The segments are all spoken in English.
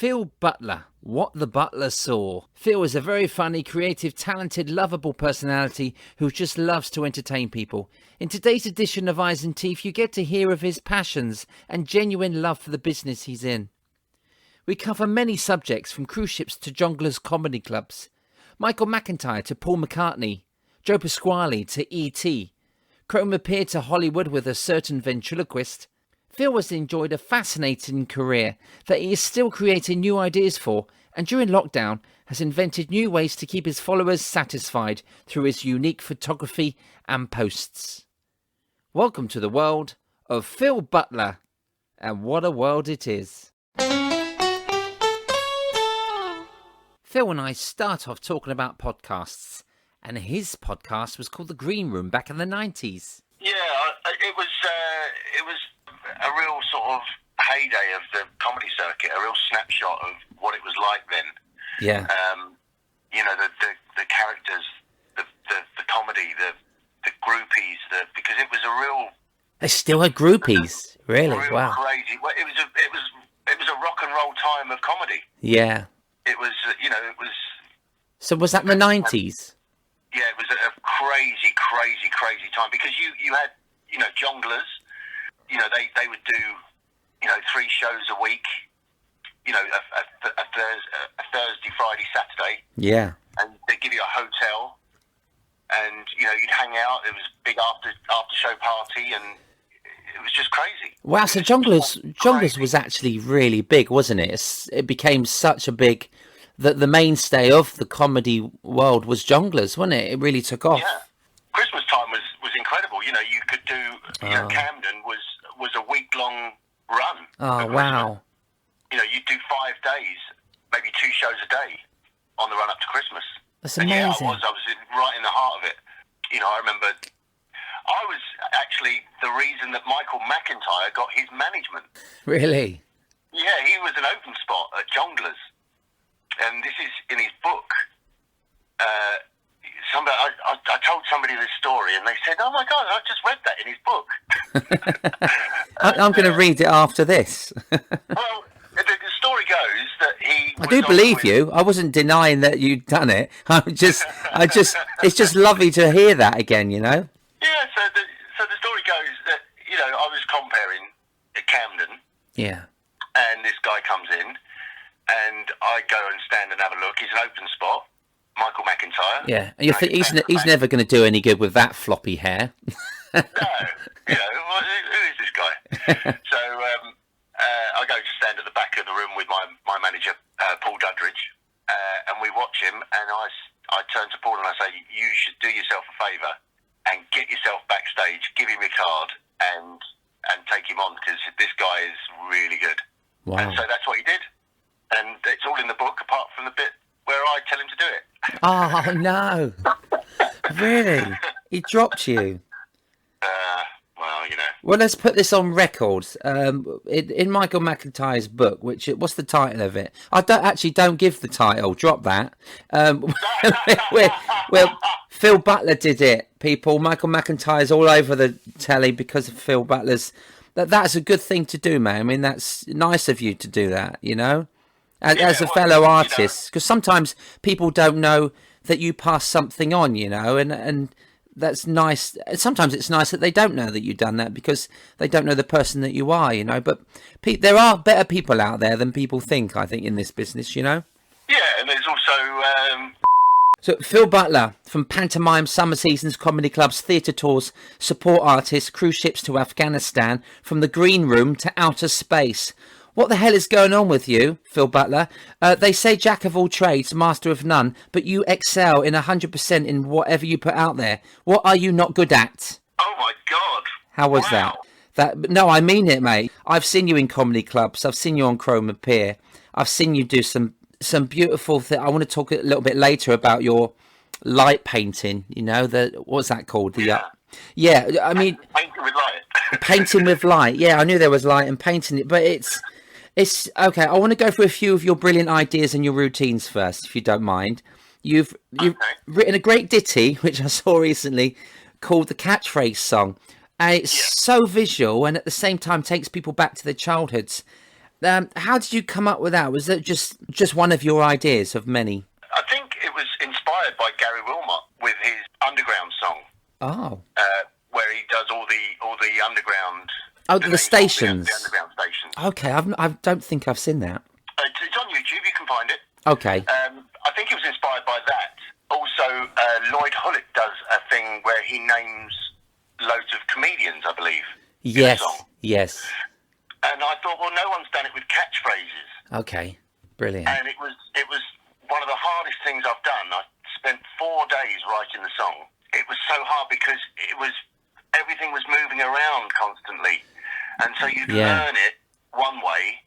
Phil Butler, What the Butler Saw. Phil is a very funny, creative, talented, lovable personality who just loves to entertain people. In today's edition of Eyes and Teeth, you get to hear of his passions and genuine love for the business he's in. We cover many subjects, from cruise ships to Jongleurs Comedy Clubs, Michael McIntyre to Paul McCartney, Joe Pasquale to E.T., Cromer Pier to Hollywood with a certain ventriloquist. Phil has enjoyed a fascinating career that he is still creating new ideas for, and during lockdown has invented new ways to keep his followers satisfied through his unique photography and posts. Welcome to the world of Phil Butler, and what a world it is. Phil and I start off talking about podcasts, and his podcast was called The Green Room back in the 90s. Yeah, it was a real sort of heyday of the comedy circuit, a real snapshot of what it was like then. Yeah. The characters, the comedy, the groupies, because it was a real. They still had groupies, really? Wow. Crazy. Well, it was a rock and roll time of comedy. Yeah. It was, So was that in the 90s? Yeah, it was a crazy time, because you had, jongleurs. They would do, 3 shows a week. A Thursday, Friday, Saturday. Yeah. And they'd give you a hotel, and you'd hang out. It was a big after show party, and it was just crazy. Wow, so Jongleurs was actually really big, wasn't it? It became such a big, the mainstay of the comedy world was Jongleurs, wasn't it? It really took off. Yeah, Christmas time was incredible. You could do. Camden was a week-long run. Oh wow! You'd do 5 days, maybe 2 shows a day on the run up to Christmas. That's amazing. And yeah, I was right in the heart of it. I remember I was actually the reason that Michael McIntyre got his management. Really? Yeah, he was an open spot at Jongleurs, and this is in his book. I told somebody this story, and they said, "Oh my God, I just read that in his book." I'm going to read it after this. Well, the story goes that he. I do believe you. I wasn't denying that you'd done it. It's just lovely to hear that again. Yeah. So the story goes that I was comparing at Camden. Yeah. And this guy comes in, and I go and stand and have a look. He's an open spot. Michael McIntyre. Yeah, and you think he's never going to do any good with that floppy hair. No, who is this guy? So I go to stand at the back of the room with my manager, Paul Zerdin, and we watch him. And I turn to Paul and I say, "You should do yourself a favour and get yourself backstage, give him your card, and take him on, because this guy is really good." Wow. And so that's what he did, and it's all in the book, apart from the bit where I tell him to do it. Oh no! Really? He dropped you? Well, let's put this on record. In Michael McIntyre's book, what's the title of it? I don't give the title. Drop that. Well, Phil Butler did it. People, Michael McIntyre's all over the telly because of Phil Butler's. That's a good thing to do, man. I mean, that's nice of you to do that. As a fellow artist, because sometimes people don't know that you pass something on, and that's nice. Sometimes it's nice that they don't know that you've done that, because they don't know the person that you are, But there are better people out there than people think, I think, in this business, Yeah, and there's also... So Phil Butler, from pantomime, summer seasons, comedy clubs, theatre tours, support artists, cruise ships to Afghanistan, from the green room to outer space. What the hell is going on with you, Phil Butler? They say jack of all trades, master of none, but you excel in 100% in whatever you put out there. What are you not good at? Oh my God. How was that? No, I mean it, mate. I've seen you in comedy clubs. I've seen you on Cromer Pier. I've seen you do some beautiful things. I want to talk a little bit later about your light painting. What's that called? Yeah, I mean... Painting with light. Painting with light. Yeah, I knew there was light and painting it, but it's okay. I want to go through a few of your brilliant ideas and your routines first, if you don't mind. You've written a great ditty, which I saw recently, called the Catchphrase Song. And it's so visual, and at the same time takes people back to their childhoods. How did you come up with that? Was that just one of your ideas of many? I think it was inspired by Gary Wilmot with his Underground song. Oh. Where he does all the underground. Oh, the stations. The underground stations. Okay, I don't think I've seen that. It's on YouTube. You can find it. Okay. I think it was inspired by that. Also, Lloyd Hullett does a thing where he names loads of comedians, I believe. Yes. In the song. Yes. And I thought, well, no one's done it with catchphrases. Okay. Brilliant. And it was one of the hardest things I've done. I spent 4 days writing the song. It was so hard because everything was moving around constantly, and so you'd learn it one way,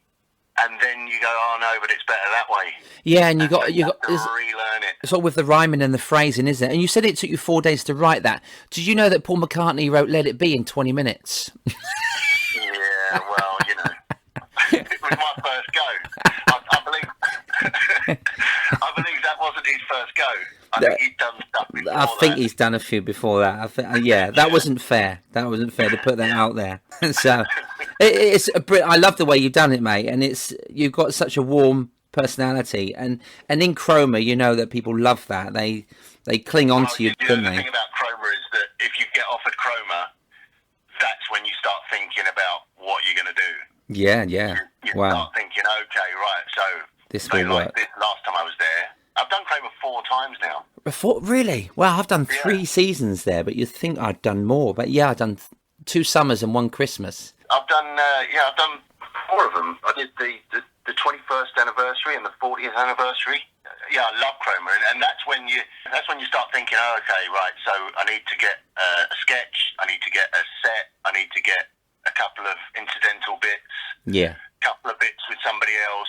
and then you go, oh no, but it's better that way. Yeah, and you got to relearn it. Sort of with the rhyming and the phrasing, isn't it? And you said it took you 4 days to write that. Did you know that Paul McCartney wrote "Let It Be" in 20 minutes? Yeah, well, it was my first go. I believe that wasn't his first go. I think he's done stuff before I think that. he's done a few before that. That wasn't fair. That wasn't fair to put that out there. So I love the way you've done it, mate. And you've got such a warm personality. And in Cromer, you know that people love that. They cling on to you, don't they? The thing about Cromer is that if you get offered Cromer, that's when you start thinking about what you're going to do. Yeah. You Wow. start thinking, okay, right, so This will work. this last time I was there. I've done Cromer 4 times now. Really? Well, I've done 3 seasons there, but you'd think I'd done more. But yeah, I've done 2 summers and 1 Christmas. I've done 4 of them. I did the 21st anniversary and the 40th anniversary. Yeah, I love Cromer, and that's when you start thinking, oh, okay, right. So I need to get a sketch. I need to get a set. I need to get a couple of incidental bits. Yeah. A couple of bits with somebody else.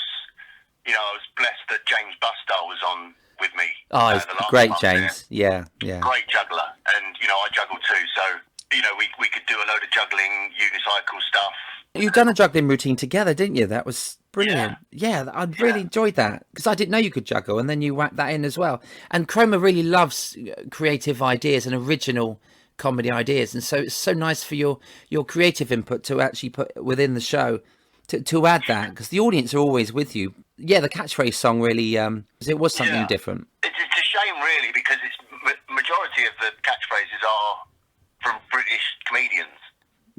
I was blessed that James Bustall was on with me. Oh, he's great, James. Yeah. Great juggler, and I juggle too. So we could do a load of juggling, unicycle stuff. You've done a juggling routine together, didn't you? That was brilliant. Yeah, I really enjoyed that because I didn't know you could juggle, and then you whacked that in as well. And Cromer really loves creative ideas and original comedy ideas, and so it's so nice for your creative input to actually put within the show to add that, because the audience are always with you. Yeah, the catchphrase song really it was something different. It's a shame, really, because majority of the catchphrases are from British comedians.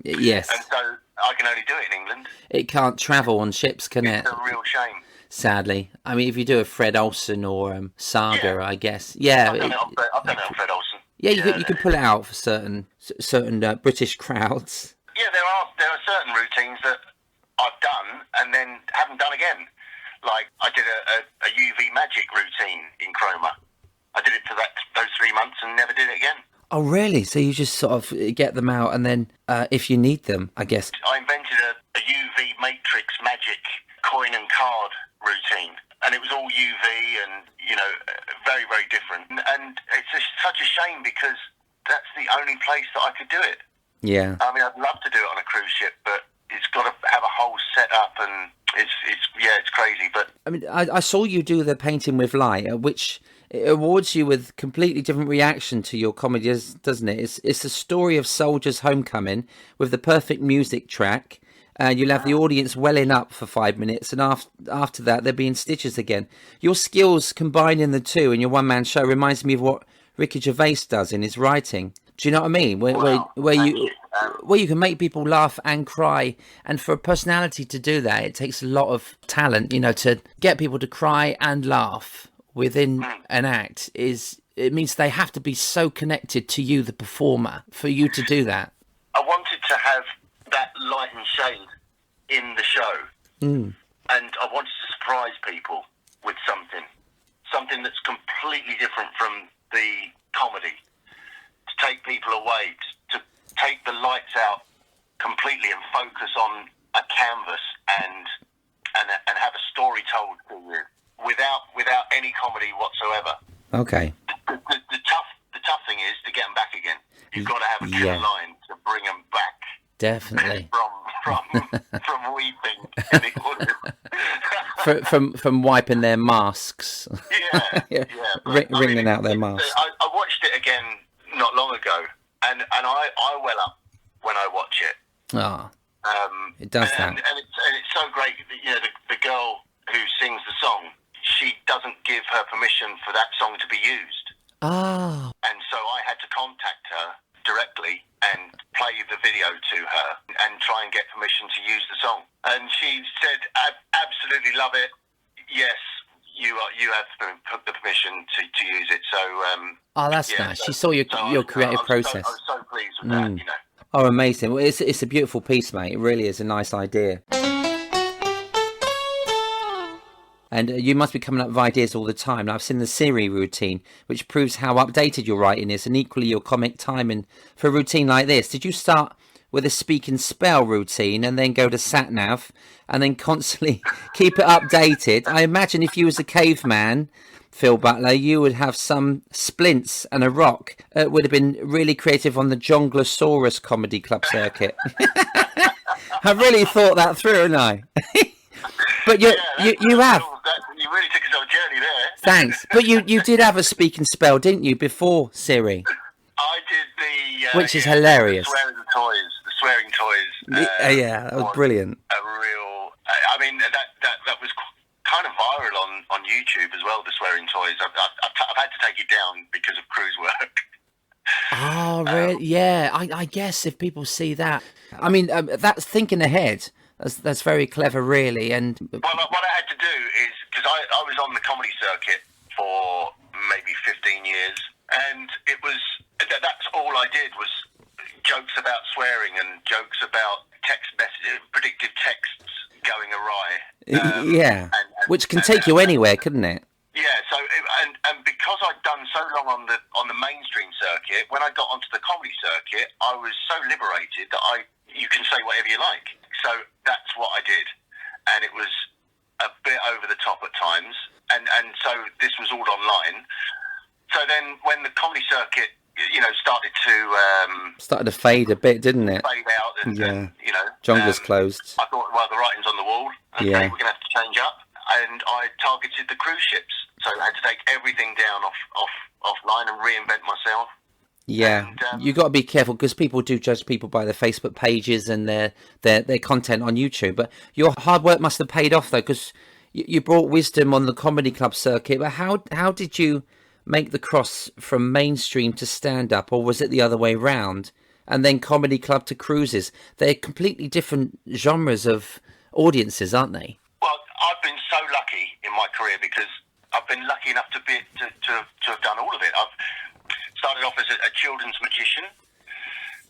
Yes. And so I can only do it in England. It can't travel on ships, can it? It's a real shame. Sadly. I mean, if you do a Fred Olsen or Saga, I guess. Yeah. I've done it on Fred Olsen. Yeah, you could pull it out for certain British crowds. Yeah, there are certain routines that I've done and then haven't done again. Like, I did a UV magic routine in Cromer. I did it for those 3 months and never did it again. Oh, really? So you just sort of get them out and then, if you need them, I guess. I invented a UV matrix magic coin and card routine. And it was all UV and, very, very different. And it's such a shame because that's the only place that I could do it. Yeah. I mean, I'd love to do it on a cruise ship, but it's got to have a whole setup, and it's crazy. But I mean, I saw you do the painting with light, which it awards you with completely different reaction to your comedy, doesn't it? It's the story of soldiers' homecoming with the perfect music track. You'll have the audience welling up for 5 minutes, and after that, they'll be in stitches again. Your skills combining the two in your one-man show reminds me of what Ricky Gervais does in his writing. Do you know what I mean? Where you can make people laugh and cry, and for a personality to do that, it takes a lot of talent. To get people to cry and laugh within an act it means they have to be so connected to you, the performer, for you to do that. I wanted to have that light and shade in the show, and I wanted to surprise people with something that's completely different from the comedy. To take people away, to take the lights out completely and focus on a canvas and have a story told to you without any comedy whatsoever. Okay. The tough thing is to get them back again. You've got to have a clear line to bring them back. Definitely. from weeping in the audience. from wiping their masks. Yeah. Wringing out their masks. I watched it again not long ago, and I well up when I watch it. It does that. And it's so great. You know, the girl who sings the song, she doesn't give her permission for that song to be used. Oh. And so I had to contact her directly and play the video to her and try and get permission to use the song. And she said, absolutely love it. Yes, you have the permission to use it. So Oh, that's nice. She saw your creative process. I was so pleased with that, you know. Oh, amazing. Well, it's a beautiful piece, mate. It really is a nice idea. And you must be coming up with ideas all the time. Now, I've seen the Siri routine, which proves how updated your writing is, and equally your comic timing. For a routine like this, did you start with a speak and spell routine and then go to sat-nav and then constantly keep it updated? I imagine if you was a caveman, Phil Butler, you would have some splints and a rock. It would have been really creative on the Jongleurs Comedy Club circuit. I really thought that through, haven't I? But you have. You really took us on a journey there. Thanks. But you did have a speak and spell, didn't you, before Siri? I did which is hilarious. The swearing toys. Yeah, that was brilliant. A real. I mean, that was kind of viral on YouTube as well. The swearing toys. I've had to take it down because of cruise work. Oh, really? Yeah. I guess if people see that, I mean, that's thinking ahead. That's very clever, really. And well, what I had to do is, because I was on the comedy circuit for maybe 15 years, and it was that's all I did was jokes about swearing and jokes about text messages, predictive texts going awry. Yeah, which can take you anywhere, couldn't it? Yeah. So and because I'd done so long on the mainstream circuit, when I got onto the comedy circuit, I was so liberated that you can say whatever you like. So that's what I did, and it was a bit over the top at times, and so this was all online. So then, when the comedy circuit, you know, started to fade a bit, didn't it? Fade out, and you know, Jongleurs closed. I thought, well, the writing's on the wall. Okay, we're going to have to change up, and I targeted the cruise ships. So I had to take everything down offline and reinvent myself. Yeah, you got to be careful because people do judge people by their Facebook pages and their content on YouTube. But your hard work must have paid off, though, because you brought wisdom on the comedy club circuit. But how did you make the cross from mainstream to stand-up, or was it the other way round? And then comedy club to cruises. They're completely different genres of audiences, aren't they? Well, I've been so lucky in my career because I've been lucky enough to have done all of it. I've started off as a children's magician,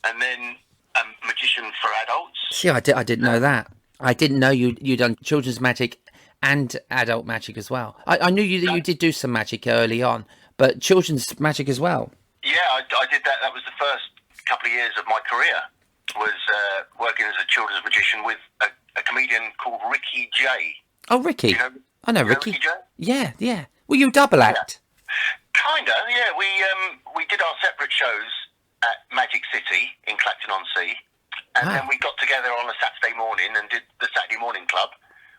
and then a magician for adults. See, I didn't know that. I didn't know you'd done children's magic and adult magic as well. I knew you did do some magic early on, but children's magic as well. Yeah, I did that. That was the first couple of years of my career, was working as a children's magician with a comedian called Ricky J. Oh, Ricky. I know Ricky. Ricky J? Yeah. Were you double act? Kinda, yeah. We did our separate shows at Magic City in Clacton-on-Sea, and then we got together on a Saturday morning and did the Saturday Morning Club,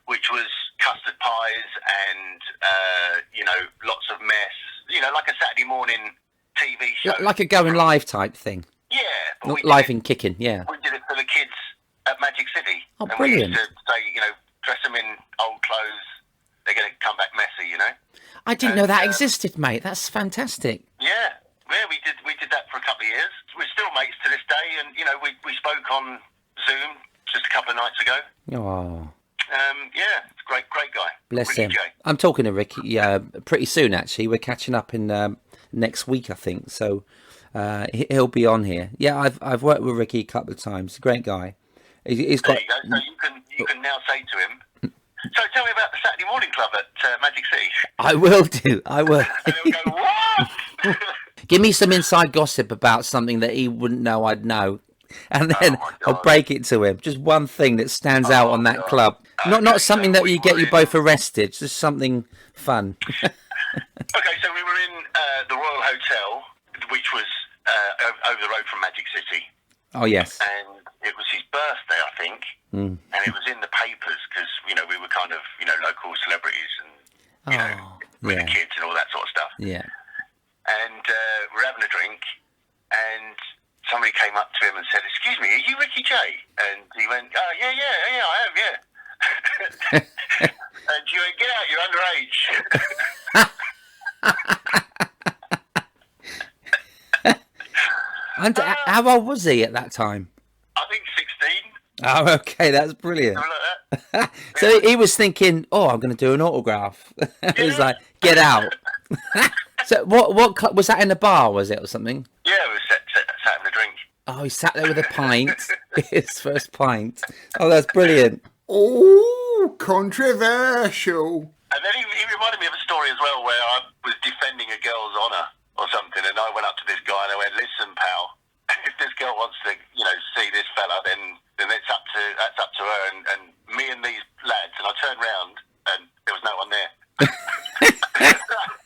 which was custard pies and lots of mess. You know, like a Saturday morning TV show, like a going live type thing. Yeah, not live and kicking. Yeah, we did it for the kids at Magic City. Oh, and brilliant! We used to say, dress them in old clothes. They're going to come back messy, I didn't know that existed, mate. That's fantastic. Yeah, we did that for a couple of years. We're still mates to this day, and we spoke on Zoom just a couple of nights ago. Oh. Yeah, it's a great guy. Bless Ricky him. J. I'm talking to Ricky pretty soon. Actually, we're catching up in next week, I think. So he'll be on here. Yeah, I've worked with Ricky a couple of times. Great guy. He's got. There you go. So you can now say to him. So tell me about the Saturday Morning Club at Magic City. I will do. I will. And he'll go, what? Give me some inside gossip about something that he wouldn't know I'd know. And then I'll break it to him. Just one thing that stands out on that club. Not something that you get you both arrested. Just something fun. Okay, so we were in the Royal Hotel, which was over the road from Magic City. Oh, yes. And it was his birthday, I think. And it was in the papers because, we were kind of, local celebrities and, with the kids and all that sort of stuff. Yeah. And we're having a drink and somebody came up to him and said, "Excuse me, are you Ricky J?" And he went, "Oh, yeah, I am, yeah." And she went, "Get out, you're underage." And how old was he at that time? I think 16. Oh, okay, that's brilliant. Something like that. So he was thinking, "Oh, I'm going to do an autograph." He was like, "Get out." So what was that in a bar? Was it or something? Yeah, we were sat having a drink. Oh, he sat there with a pint, his first pint. Oh, that's brilliant. Oh, controversial. And then he reminded me of a story as well where I was defending a girl's honour or something, and I went up to this guy and I went, "Listen, pal, if this girl wants to, see this fella, then that's up to her and me and these lads." And I turned round and there was no one there.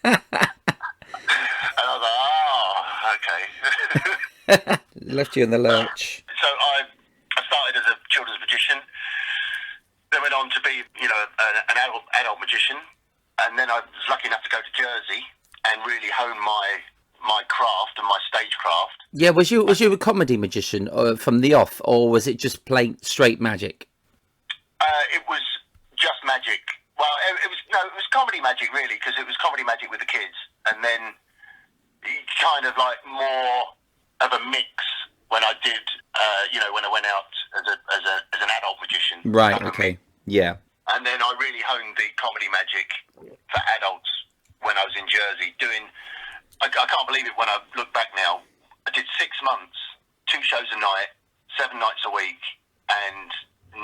And I was like, "Oh, okay." Left you in the lurch. So I started as a children's magician, then went on to be, an adult magician, and then I was lucky enough to go to Jersey and really hone my craft and my stagecraft. Yeah, was you a comedy magician from the off, or was it just plain straight magic? It was just magic. Well, it was comedy magic really, because it was comedy magic with the kids, and then kind of like more of a mix when I did, when I went out as an adult magician. Right. Okay. Yeah. And then I really honed the comedy magic for adults when I was in Jersey doing. I can't believe it when I look back now. I did 6 months, 2 shows a night, 7 nights a week, and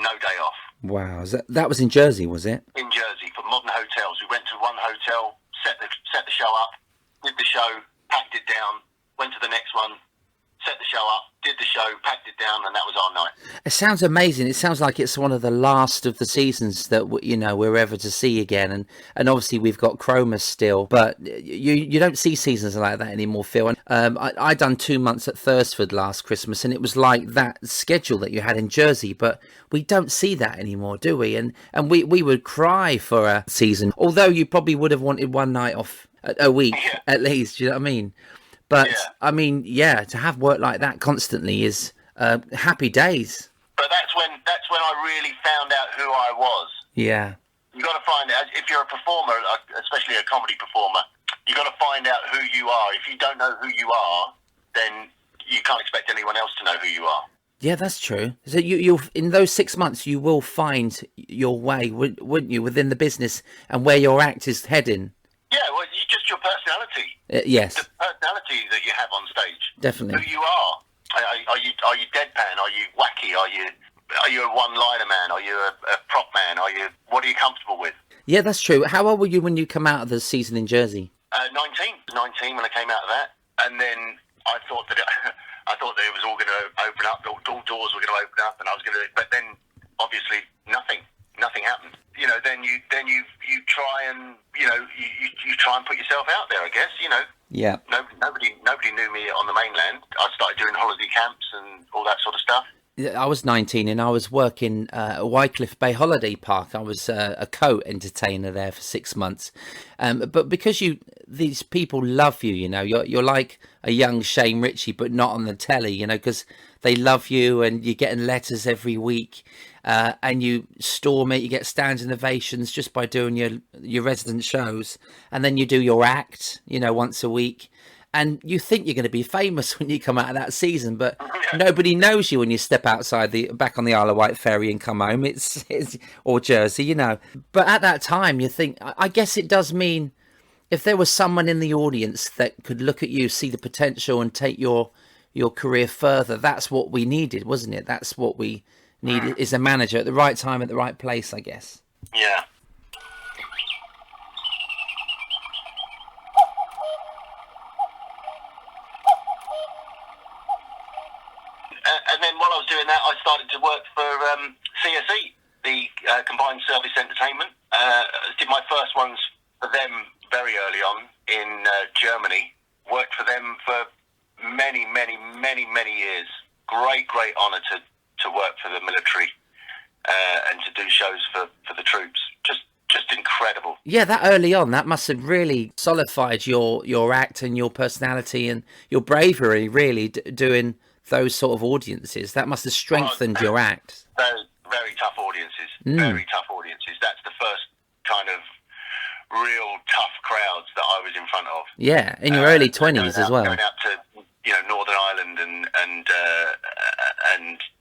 no day off. Wow. That was in Jersey, was it? In Jersey, for modern hotels. We went to one hotel, set the show up, did the show, packed it down, went to the next one, set the show up, did the show, packed it down, and that was our night. It sounds amazing. It sounds like it's one of the last of the seasons that we're ever to see again. And obviously we've got Cromer still, but you don't see seasons like that anymore, Phil. And I done 2 months at Thursford last Christmas, and it was like that schedule that you had in Jersey, but we don't see that anymore, do we? And we would cry for a season, although you probably would have wanted one night off a week at least. You know what I mean? But I mean, to have work like that constantly is happy days. But that's when I really found out who I was. Yeah. You got to find out, if you're a performer, especially a comedy performer, you got to find out who you are. If you don't know who you are, then you can't expect anyone else to know who you are. Yeah, that's true. So you in those 6 months, you will find your way, wouldn't you, within the business and where your act is heading. Yeah, well, just your personality. Yes. The personality that you have on stage. Definitely. Who you are. Are you deadpan? Are you wacky? Are you a one-liner man? Are you a prop man? What are you comfortable with? Yeah, that's true. How old were you when you come out of the season in Jersey? 19 when I came out of that, and then I thought that it was all going to open up. All doors were going to open up, and I was going to. But then, obviously, nothing happened. Then you try and you try and put yourself out there, I guess. Yeah. Nobody knew me on the mainland. I started doing holiday camps and all that sort of stuff. I was 19 and I was working at Wycliffe Bay Holiday Park. I was a co-entertainer there for 6 months. But because these people love you, you're like a young Shane Ritchie, but not on the telly, because they love you and you're getting letters every week. And you storm it, you get standing ovations just by doing your resident shows. And then you do your act, once a week. And you think you're going to be famous when you come out of that season, but nobody knows you when you step outside back on the Isle of Wight ferry and come home. It's or Jersey, But at that time, you think, I guess it does mean if there was someone in the audience that could look at you, see the potential and take your career further, that's what we needed, wasn't it? That's what we needed, is a manager at the right time, at the right place, I guess. Yeah. And then while I was doing that, I started to work for CSE, the Combined Service Entertainment. Did my first ones for them very early on in Germany. Worked for them for many, many, many, many years. Great honour to work for the military and to do shows for the troops. Just incredible. Yeah, that early on, that must have really solidified your act and your personality and your bravery, really, doing those sort of audiences. That must have strengthened your act. Very, very tough audiences. Very tough audiences. kind of real tough crowds that I was in front of. Yeah, in your early 20s as well. Going out to Northern Ireland and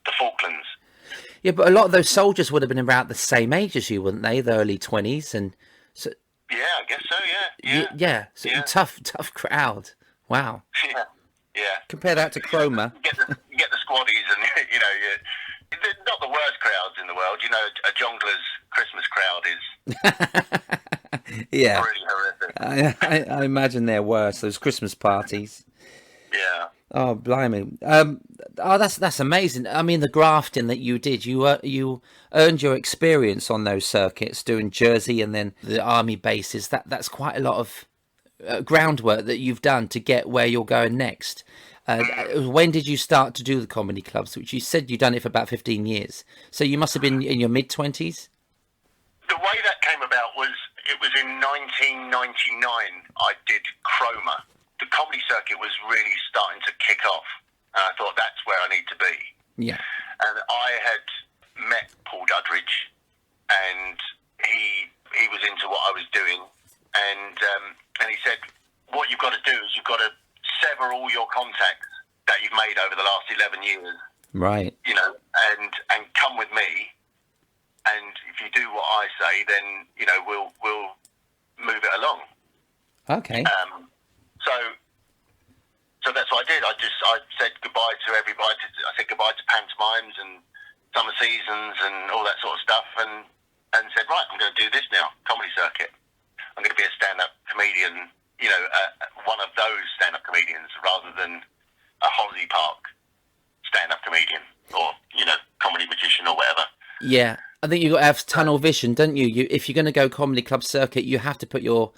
the Falklands. Yeah, but a lot of those soldiers would have been about the same age as you, wouldn't they? The early 20s, and so. Yeah, I guess so. Yeah. So tough crowd. Wow. Yeah. Compare that to Cromer. You get the squaddies, and they're not the worst crowds in the world. A Jongleurs Christmas crowd is yeah, really horrific. I imagine they're worse. Those Christmas parties. Yeah. Oh, blimey. That's amazing. I mean, the grafting that you did, you earned your experience on those circuits, doing Jersey and then the army bases. That's quite a lot of groundwork that you've done to get where you're going next. When did you start to do the comedy clubs? Which you said you'd done it for about 15 years. So you must have been in your mid-20s? The way that came about was, it was in 1999 I did Cromer. The comedy circuit was really starting to kick off, and I thought, that's where I need to be. Yeah. And I had met Paul Dudridge, and he was into what I was doing, and he said, what you've got to do is you've got to sever all your contacts that you've made over the last 11 years. Right. And come with me, and if you do what I say, then we'll move it along. Okay. So that's what I did. I said goodbye to everybody. I said goodbye to pantomimes and summer seasons and all that sort of stuff, and said, right, I'm going to do this now, comedy circuit. I'm going to be a stand-up comedian, one of those stand-up comedians, rather than a Holsey Park stand-up comedian or comedy magician or whatever. Yeah, I think you've got to have tunnel vision, don't you? If you're going to go comedy club circuit, you have to put your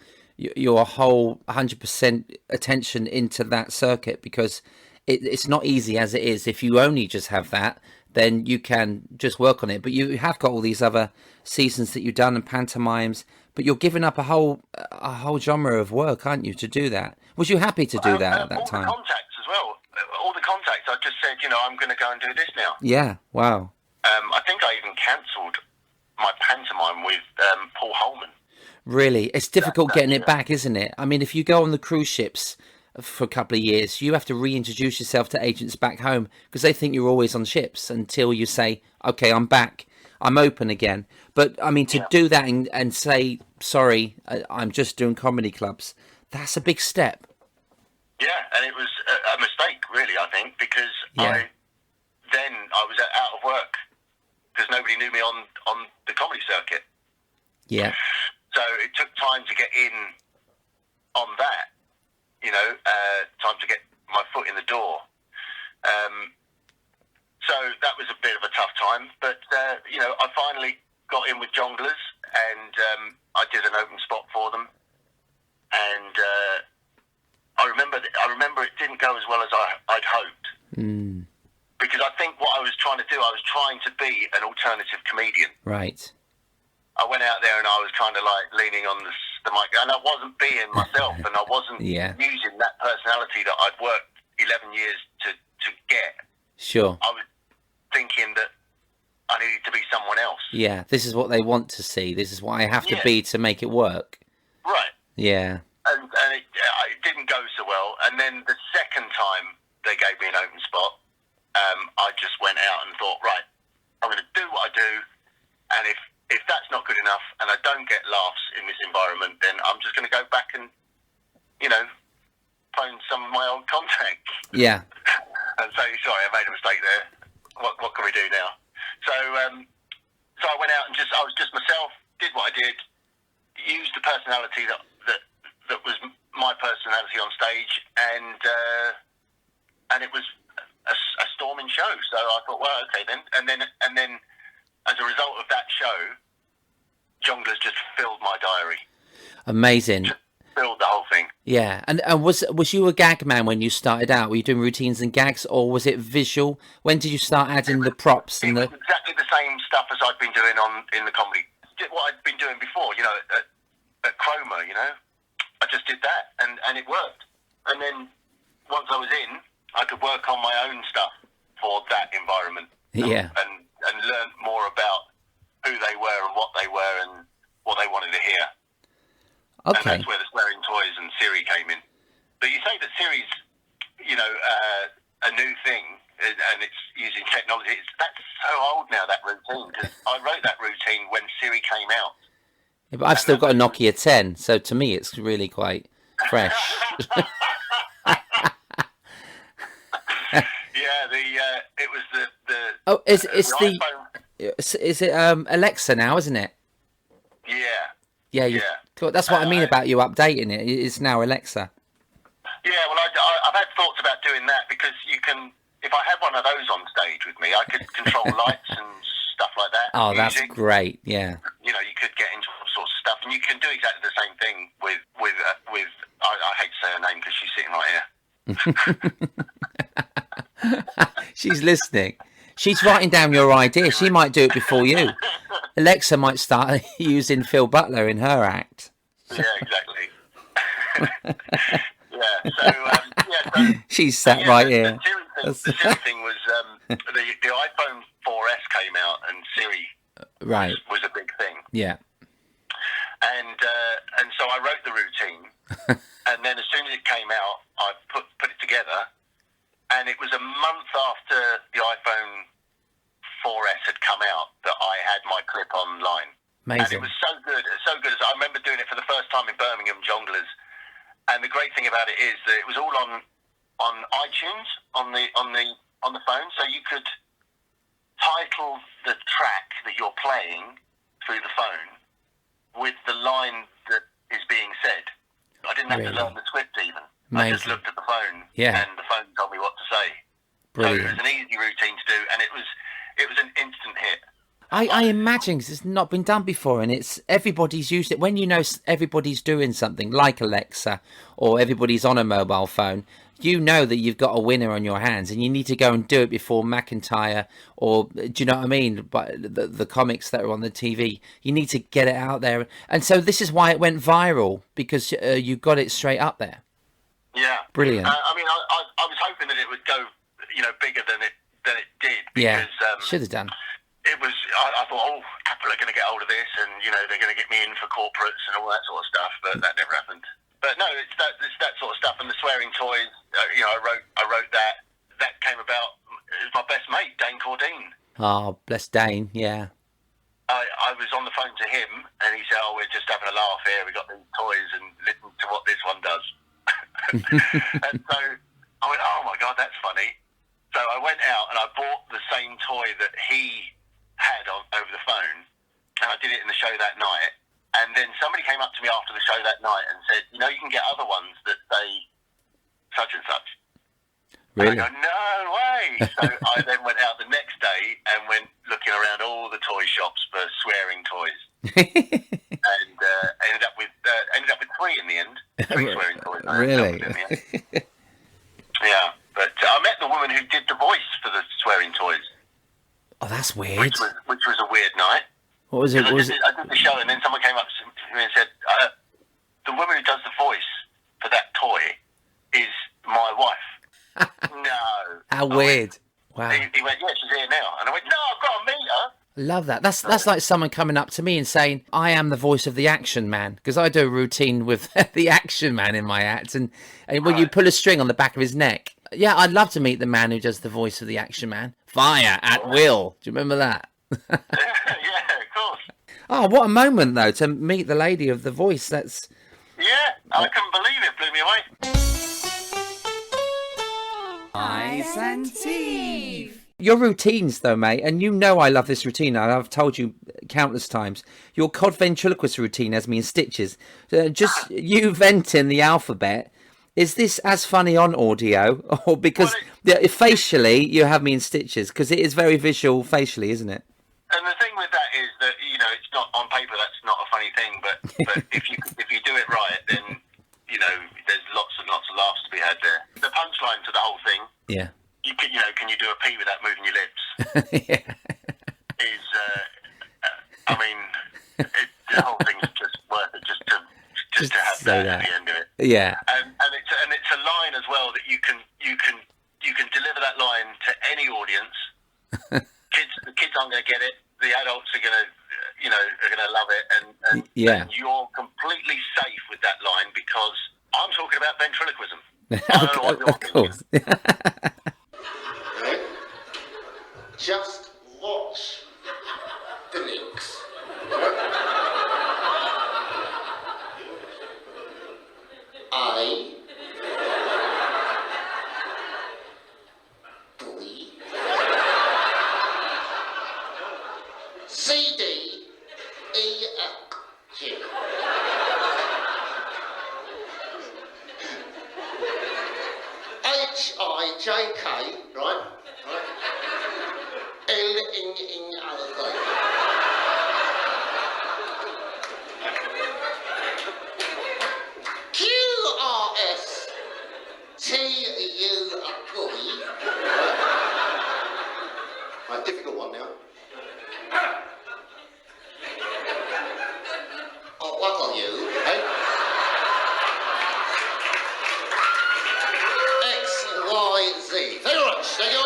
whole 100% attention into that circuit, because it's not easy as it is. If you only just have that, then you can just work on it. But you have got all these other seasons that you've done and pantomimes, but you're giving up a whole genre of work, aren't you, to do that? Was you happy to do that at that time? All the contacts as well. All the contacts. I just said, I'm going to go and do this now. Yeah, wow. I think I even cancelled my pantomime with Paul Holman. Really? It's difficult getting it back, isn't it? I mean, if you go on the cruise ships for a couple of years, you have to reintroduce yourself to agents back home, because they think you're always on ships until you say, okay, I'm back, I'm open again. But, I mean, to do that and say, sorry, I'm just doing comedy clubs, that's a big step. Yeah, and it was a mistake, really, I think, because I was out of work, because nobody knew me on the comedy circuit. Yeah. So it took time to get in on that, time to get my foot in the door. So that was a bit of a tough time, but, I finally got in with Jongleurs, and I did an open spot for them. And I remember it didn't go as well as I'd hoped. Mm. Because I think what I was trying to do, I was trying to be an alternative comedian. Right. I went out there and I was kind of like leaning on the mic, and I wasn't being myself, and I wasn't using that personality that I'd worked 11 years to get. Sure. I was thinking that I needed to be someone else. Yeah, this is what they want to see. This is what I have to be to make it work. Right. Yeah. And it didn't go so well. And then the second time they gave me an open spot, I just went out and thought, right, I'm going to do what I do, and if that's not good enough and I don't get laughs in this environment, then I'm just going to go back and, phone some of my old contacts. Yeah. And say, sorry, I made a mistake there. What can we do now? So I went out and I was just myself, did what I did, used the personality that was my personality on stage, and it was a storming show. So I thought, well, okay then. And then as a result of that show, Jongleurs just filled my diary. Amazing. Just filled the whole thing. Yeah. And was you a gag man when you started out? Were you doing routines and gags, or was it visual? When did you start adding the props? It was exactly the same stuff as I'd been doing in the comedy. What I'd been doing before, at Cromer, I just did that, and it worked. And then once I was in, I could work on my own stuff for that environment. Yeah. And learn more about who they were and what they were and what they wanted to hear. And Okay. that's where the swearing toys and Siri came in. But you say that Siri's, a new thing, and it's using technology. That's so old now, that routine, because I wrote that routine when Siri came out. Yeah, but I've still got a Nokia 10, so to me it's really quite fresh. Yeah, it was the Oh, it's the iPhone. is it Alexa now, isn't it? Yeah, Yeah, that's what I mean about you updating it. It's now Alexa. yeah. Well, I've had thoughts about doing that because you can. If I had one of those on stage with me, I could control lights and stuff like that. Oh, that's music. great. Yeah. You could get into all sorts of stuff, and you can do exactly the same thing with. I hate to say her name because she's sitting right here. She's listening. She's writing down your idea. She might do it before you. Alexa might start using Phil Butler in her act. Yeah, exactly. So she's sat right here. The Siri thing was the iPhone 4S came out, and Siri right was a big thing. Yeah. And so I wrote the routine, and then as soon as it came out, I put it together, and it was a month after the iPhone 4S had come out that I had my clip online. Amazing. And it was so good. I remember doing it for the first time in Birmingham Jongleurs, and the great thing about it is that it was all on iTunes on the phone, so you could title the track that you're playing through the phone with the line that is being said. I didn't have to learn the script even. Amazing. I just looked at the phone, Yeah. and the phone told me what to say. Brilliant. So it was an easy routine to do, and it was an instant hit. I imagine 'cause it's not been done before, and it's everybody's used it. When everybody's doing something like Alexa, or everybody's on a mobile phone, you know that you've got a winner on your hands, and you need to go and do it before McIntyre, or do you know what I mean? But the comics that are on the TV, you need to get it out there, and so this is why it went viral, because you got it straight up there. Yeah, brilliant. I mean, I was hoping that it would go, bigger than it did. Because, yeah, should have done. It was. I thought, Apple are going to get hold of this, and they're going to get me in for corporates and all that sort of stuff. But that never happened. But no, it's that sort of stuff. And the swearing toys. I wrote that. That came about. It was my best mate, Dane Cordine. Oh, bless Dane. Yeah. I was on the phone to him, and he said, "Oh, we're just having a laugh here. We got these toys, and listen to what this one does." And so I went, "Oh my God, that's funny." So I went out and I bought the same toy that he had over the phone, and I did it in the show that night. And then somebody came up to me after the show that night and said, "You can get other ones that say such and such." Really? And I go, "No way!" So I then went out the next day and went looking around all the toy shops for swearing toys, and ended up with 3 in the end. 3 swearing toys. Really? Yeah, but I met the woman who did the voice for the swearing toys. Oh, that's weird. Which was a weird night. What was it? I did the show, and then someone came up to me and said, "The woman who does the voice for that toy is my wife." No. How weird. Wow. He went, "Yeah, she's here now." And I went, "No, I've got to meet her." Love that. That's like someone coming up to me and saying, "I am the voice of the Action Man," because I do a routine with the Action Man in my act, and when you pull a string on the back of his neck. Yeah, I'd love to meet the man who does the voice of the Action Man. Fire at will. Do you remember that? Yeah, of course. Oh, what a moment though to meet the lady of the voice. That's. Yeah, I couldn't believe it. Blew me away. Ice and Teeth. Your routines, though, mate, and I love this routine. I've told you countless times. Your Cod Ventriloquist routine has me in stitches. Just you venting the alphabet. Is this as funny on audio, or because facially you have me in stitches? Because it is very visual facially, isn't it? And the thing with that is that it's not on paper. That's not a funny thing, but if you do it right, then there's lots and lots of laughs to be had there. The punchline to the whole thing. Yeah. Can you do a P without moving your lips? Yeah. Is the whole thing's just worth it just to have that at the end of it. Yeah. And it's a line as well that you can deliver that line to any audience. The kids aren't going to get it. The adults are going to love it, and you're completely safe with that line because I'm talking about ventriloquism. I don't know what Of course. Right? Just watch the links. I B C D E F G H I J K, right? L N N O V. Q R S T U V. Right, difficult one now. Oh, what are you? Eh? X Y Z. Thank you very much. Thank you.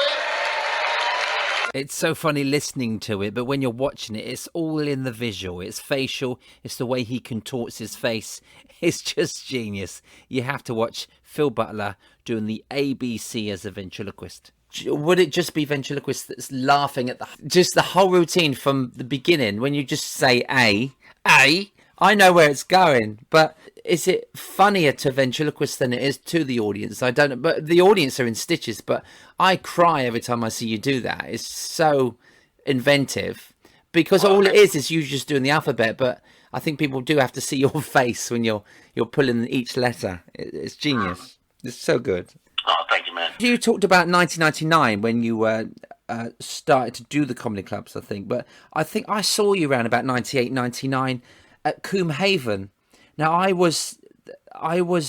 It's so funny listening to it, but when you're watching it, it's all in the visual. It's facial. It's the way he contorts his face. It's just genius. You have to watch Phil Butler doing the ABC as a ventriloquist. Would it just be ventriloquist that's laughing at just the whole routine from the beginning? When you just say A, I know where it's going, but is it funnier to ventriloquist than it is to the audience? I don't know, but the audience are in stitches, but I cry every time I see you do that. It's so inventive because all it is you just doing the alphabet, but I think people do have to see your face when you're pulling each letter. It's genius. It's so good. Oh, thank you, man. You talked about 1999 when you started to do the comedy clubs, I think, but I think I saw you around about 98, 99 at Coombe Haven. Now, I was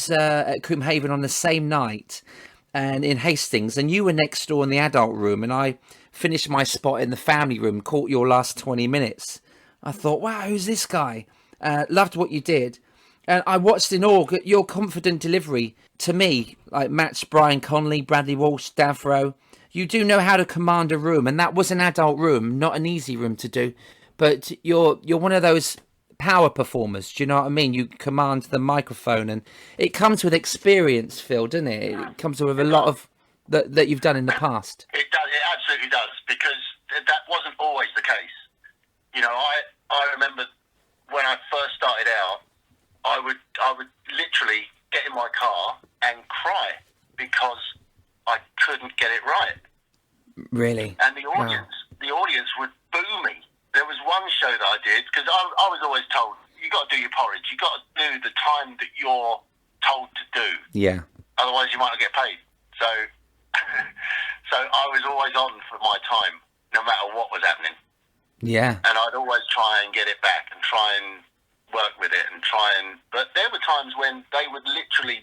at Coombe Haven on the same night and in Hastings, and you were next door in the adult room, and I finished my spot in the family room, caught your last 20 minutes. I thought, wow, who's this guy? Loved what you did. And I watched in awe your confident delivery to me, like matched Brian Conley, Bradley Walsh, Davro. You do know how to command a room, and that was an adult room, not an easy room to do. But you're one of those power performers, do you know what I mean? You command the microphone, and it comes with experience, Phil, doesn't it? It comes with a lot of that you've done in the past. It does. It absolutely does, because that wasn't always the case. You know, I remember when I first started out, I would literally get in my car and cry because I couldn't get it right. Really? And the audience would boo me. There was one show that I did, because I was always told, you got to do your porridge. You got to do the time that you're told to do. Yeah. Otherwise, you might not get paid. So, so I was always on for my time, no matter what was happening. Yeah. And I'd always try and get it back and try and work with it and but there were times when they would literally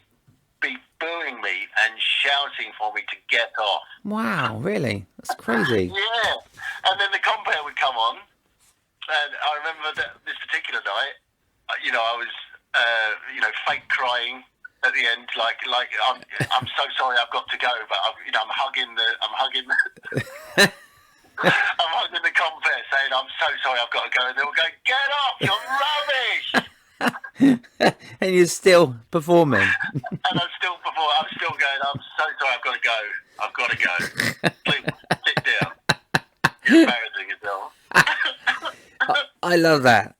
be booing me and shouting for me to get off. Wow, really? That's crazy. Yeah. And then the compare would come on, and I remember that this particular night, I was, fake crying at the end, like I'm so sorry, I've got to go, but I'm hugging the compare, saying I'm so sorry, I've got to go, and they were going, get off, you're rubbish. And you're still performing. And I'm still going, I'm so sorry, I've got to go. Please sit down. You're embarrassing yourself. I love that.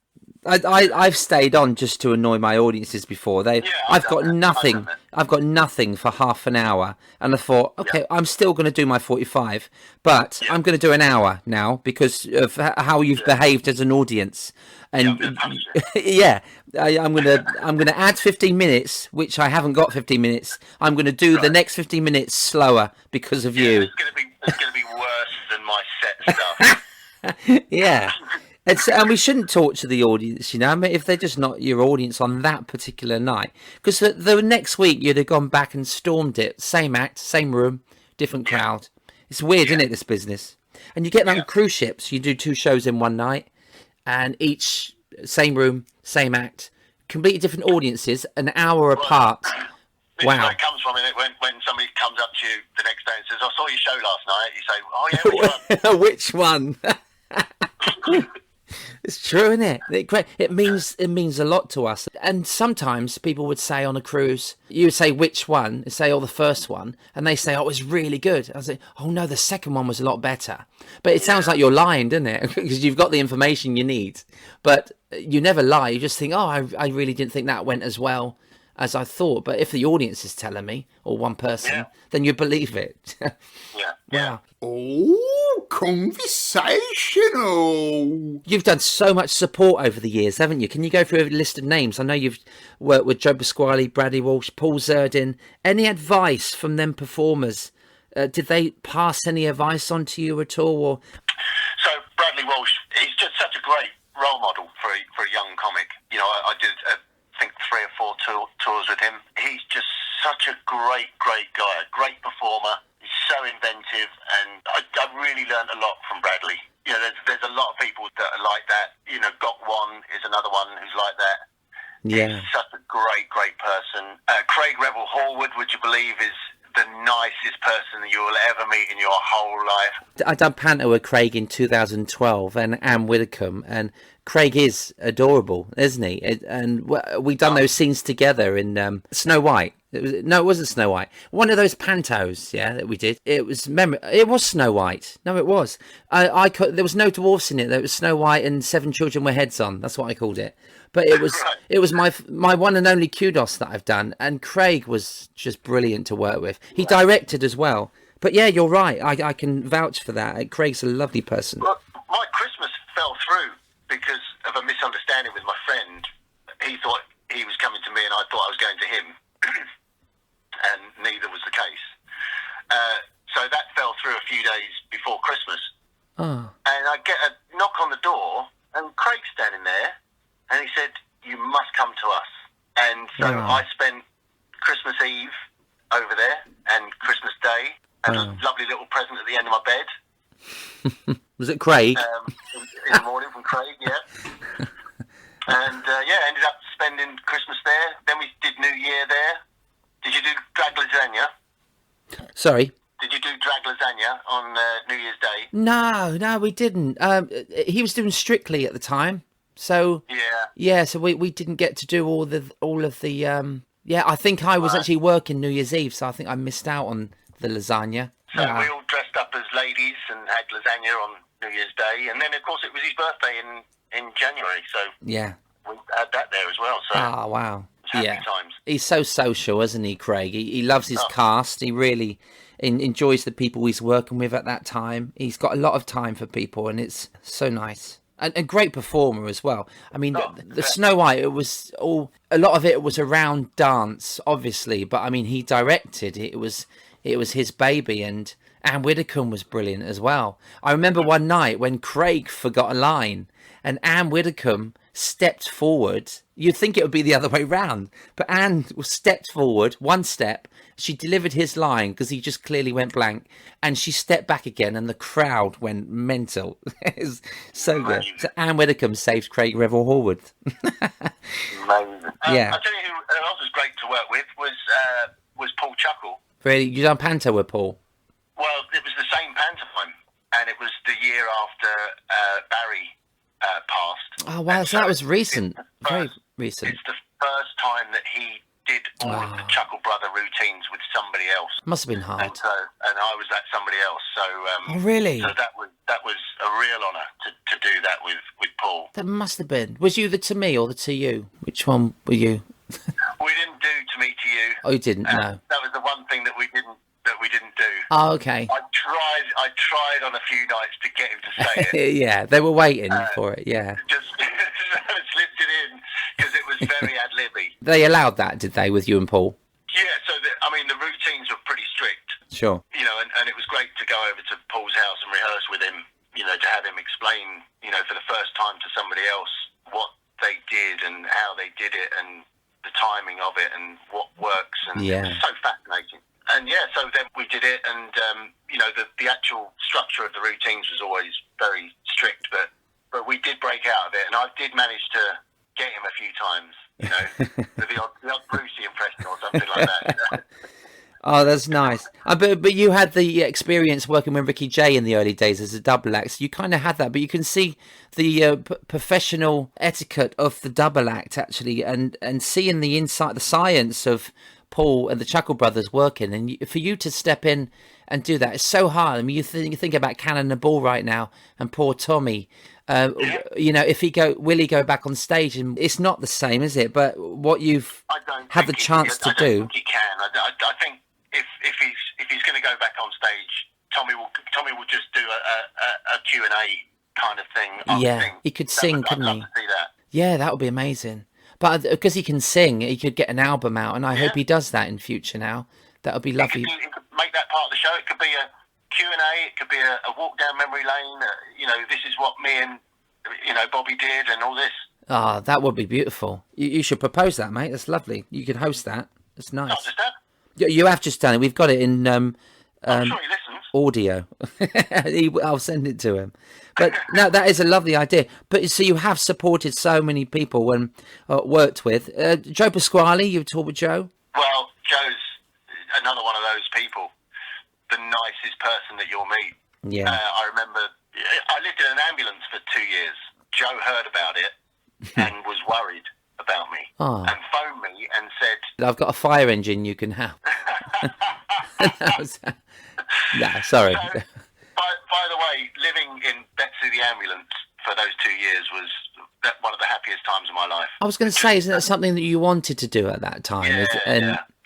I've stayed on just to annoy my audiences before. I've got nothing for half an hour, and I thought, okay, I'm still going to do my 45, but I'm going to do an hour now because of how you've behaved as an audience. And I'm going to add 15 minutes, which I haven't got 15 minutes. I'm going to do the next 15 minutes slower because of you. It's going to be worse than my set stuff. Yeah. And we shouldn't torture the audience, I mean, if they're just not your audience on that particular night. Because the next week you'd have gone back and stormed it. Same act, same room, different crowd. It's weird, isn't it, this business? And you get that on cruise ships. You do 2 shows in one night, and each same room, same act, completely different audiences, an hour apart. This Wow. is where it comes from, isn't it? When somebody comes up to you the next day and says, I saw your show last night, you say, oh yeah, which one? Which one? It's true, isn't it? It means a lot to us. And sometimes people would say on a cruise, you would say which one, say the first one, and they say, oh, it was really good. I say, oh no, the second one was a lot better. But it sounds like you're lying, doesn't it? Because you've got the information you need. But you never lie. You just think, oh, I really didn't think that went as well as I thought. But if the audience is telling me, or one person, then you believe it. Yeah. Oh, conversational. You've done so much support over the years, haven't you? Can you go through a list of names? I know you've worked with Joe Pasquale, Bradley Walsh, Paul Zerdin. Any advice from them performers? Did they pass any advice on to you at all? Or... So Bradley Walsh, he's just such a great role model for a young comic. You know, I did, I think, 3 or 4 tours with him. He's just such a great guy, a great performer. He's so inventive, and I really learned a lot from Bradley. You know, there's a lot of people that are like that. You know, Got One is another one who's like that. Yeah. He's such a great person. Craig Revel Horwood, would you believe, is the nicest person that you will ever meet in your whole life. I done Panto with Craig in 2012 and Anne Widdecombe, and Craig is adorable, isn't he? And we done those scenes together in Snow White. It wasn't Snow White. One of those pantos, that we did. It was It was Snow White. No, it was. There was no dwarfs in it. There was Snow White and 7 children with heads on. That's what I called it. But it was it was my one and only kudos that I've done. And Craig was just brilliant to work with. He directed as well. But yeah, you're right. I can vouch for that. Craig's a lovely person. Well, my Christmas fell through because of a misunderstanding with my friend. He thought he was coming to me and I thought I was going to him. And neither was the case. So that fell through a few days before Christmas. Oh. And I get a knock on the door, and Craig's standing there, and he said, "You must come to us." And so I spent Christmas Eve over there, and Christmas Day, and a lovely little present at the end of my bed. Was it Craig? In the morning from Craig, yeah. And ended up spending Christmas there. Then we did New Year there. Did you do drag lasagna? Sorry? Did you do drag lasagna on New Year's Day? No, we didn't. He was doing Strictly at the time, so so we didn't get to do all of the. I think I was actually working New Year's Eve, so I think I missed out on the lasagna. So we all dressed up as ladies and had lasagna on New Year's Day, and then of course it was his birthday in January, so we had that there as well. So wow. Happy times. He's so social, isn't he, Craig? He loves his cast. He really enjoys the people he's working with at that time. He's got a lot of time for people, and it's so nice. And a great performer as well. I mean, the Snow White, a lot of it was around dance, obviously, but I mean, he directed. It was his baby, and Anne Widdecombe was brilliant as well. I remember one night when Craig forgot a line, and Anne Widdecombe stepped forward. You'd think it would be the other way round, but Anne stepped forward one step. She delivered his line because he just clearly went blank, and she stepped back again, and the crowd went mental. It's so good. So Anne Widdecombe saved Craig Revel Horwood. Amazing. Yeah. I'll tell you who else was great to work with was Paul Chuckle. Really, you done panto with Paul? Well, it was the same pantomime, and it was the year after Barry passed. Oh wow, so that was recent, very recent. It's the first time that he did all of the Chuckle Brother routines with somebody else. Must have been hard. And I was that somebody else. So oh really? So that was a real honour to do that with Paul. That must have been. Was you the To Me or the To You? Which one were you? We didn't do To Me To You. Oh, you didn't? No. That was the one thing that we didn't do. Oh, okay. I tried on a few nights to get him to say it. Yeah, they were waiting for it. Yeah. Just slipped it in because it was very ad-libby. They allowed that, did they, with you and Paul? Yeah. So the routines were pretty strict. Sure. You know, and it was great to go over to Paul's house and rehearse with him. You know, to have him explain, for the first time to somebody else what they did and how they did it and the timing of it and what works, and it was so fascinating. And so then we did it, and the actual structure of the routines was always very strict, but we did break out of it, and I did manage to get him a few times, with the odd Brucey impression or something like that. Oh, that's nice. But you had the experience working with Ricky Jay in the early days as a double act. So you kind of had that, but you can see the professional etiquette of the double act actually, and seeing the insight, the science of Paul and the Chuckle Brothers working, and for you to step in and do that, it's so hard. I mean, you think about Cannon the Ball right now, and poor Tommy. You know, will he go back on stage? And it's not the same, is it? But what you've had the chance to do, I don't think he can. I think if he's going to go back on stage, Tommy will just do a Q&A kind of thing. Yeah, he could sing, couldn't he? I'd love to see that. Yeah, that would be amazing. But because he can sing, he could get an album out, and I hope he does that in future now. That would be lovely. He could make that part of the show. It could be a Q&A, it could be a walk down memory lane. You know, this is what me and Bobby did, and all this. Ah, that would be beautiful. You should propose that, mate. That's lovely. You could host that. That's nice. Not just that. You have just done it. We've got it in I'm sure he listens. audio. I'll send it to him. But no, that is a lovely idea. But so you have supported so many people and worked with Joe Pasquale. You talked with Joe. Well, Joe's another one of those people, the nicest person that you'll meet. Yeah. I remember I lived in an ambulance for 2 years. Joe heard about it and was worried about me and phoned me and said, I've got a fire engine you can have. Nah, sorry. So, by the way, living in Betsy the ambulance for those 2 years was one of the happiest times of my life. I was going to say, isn't that something that you wanted to do at that time? Yeah,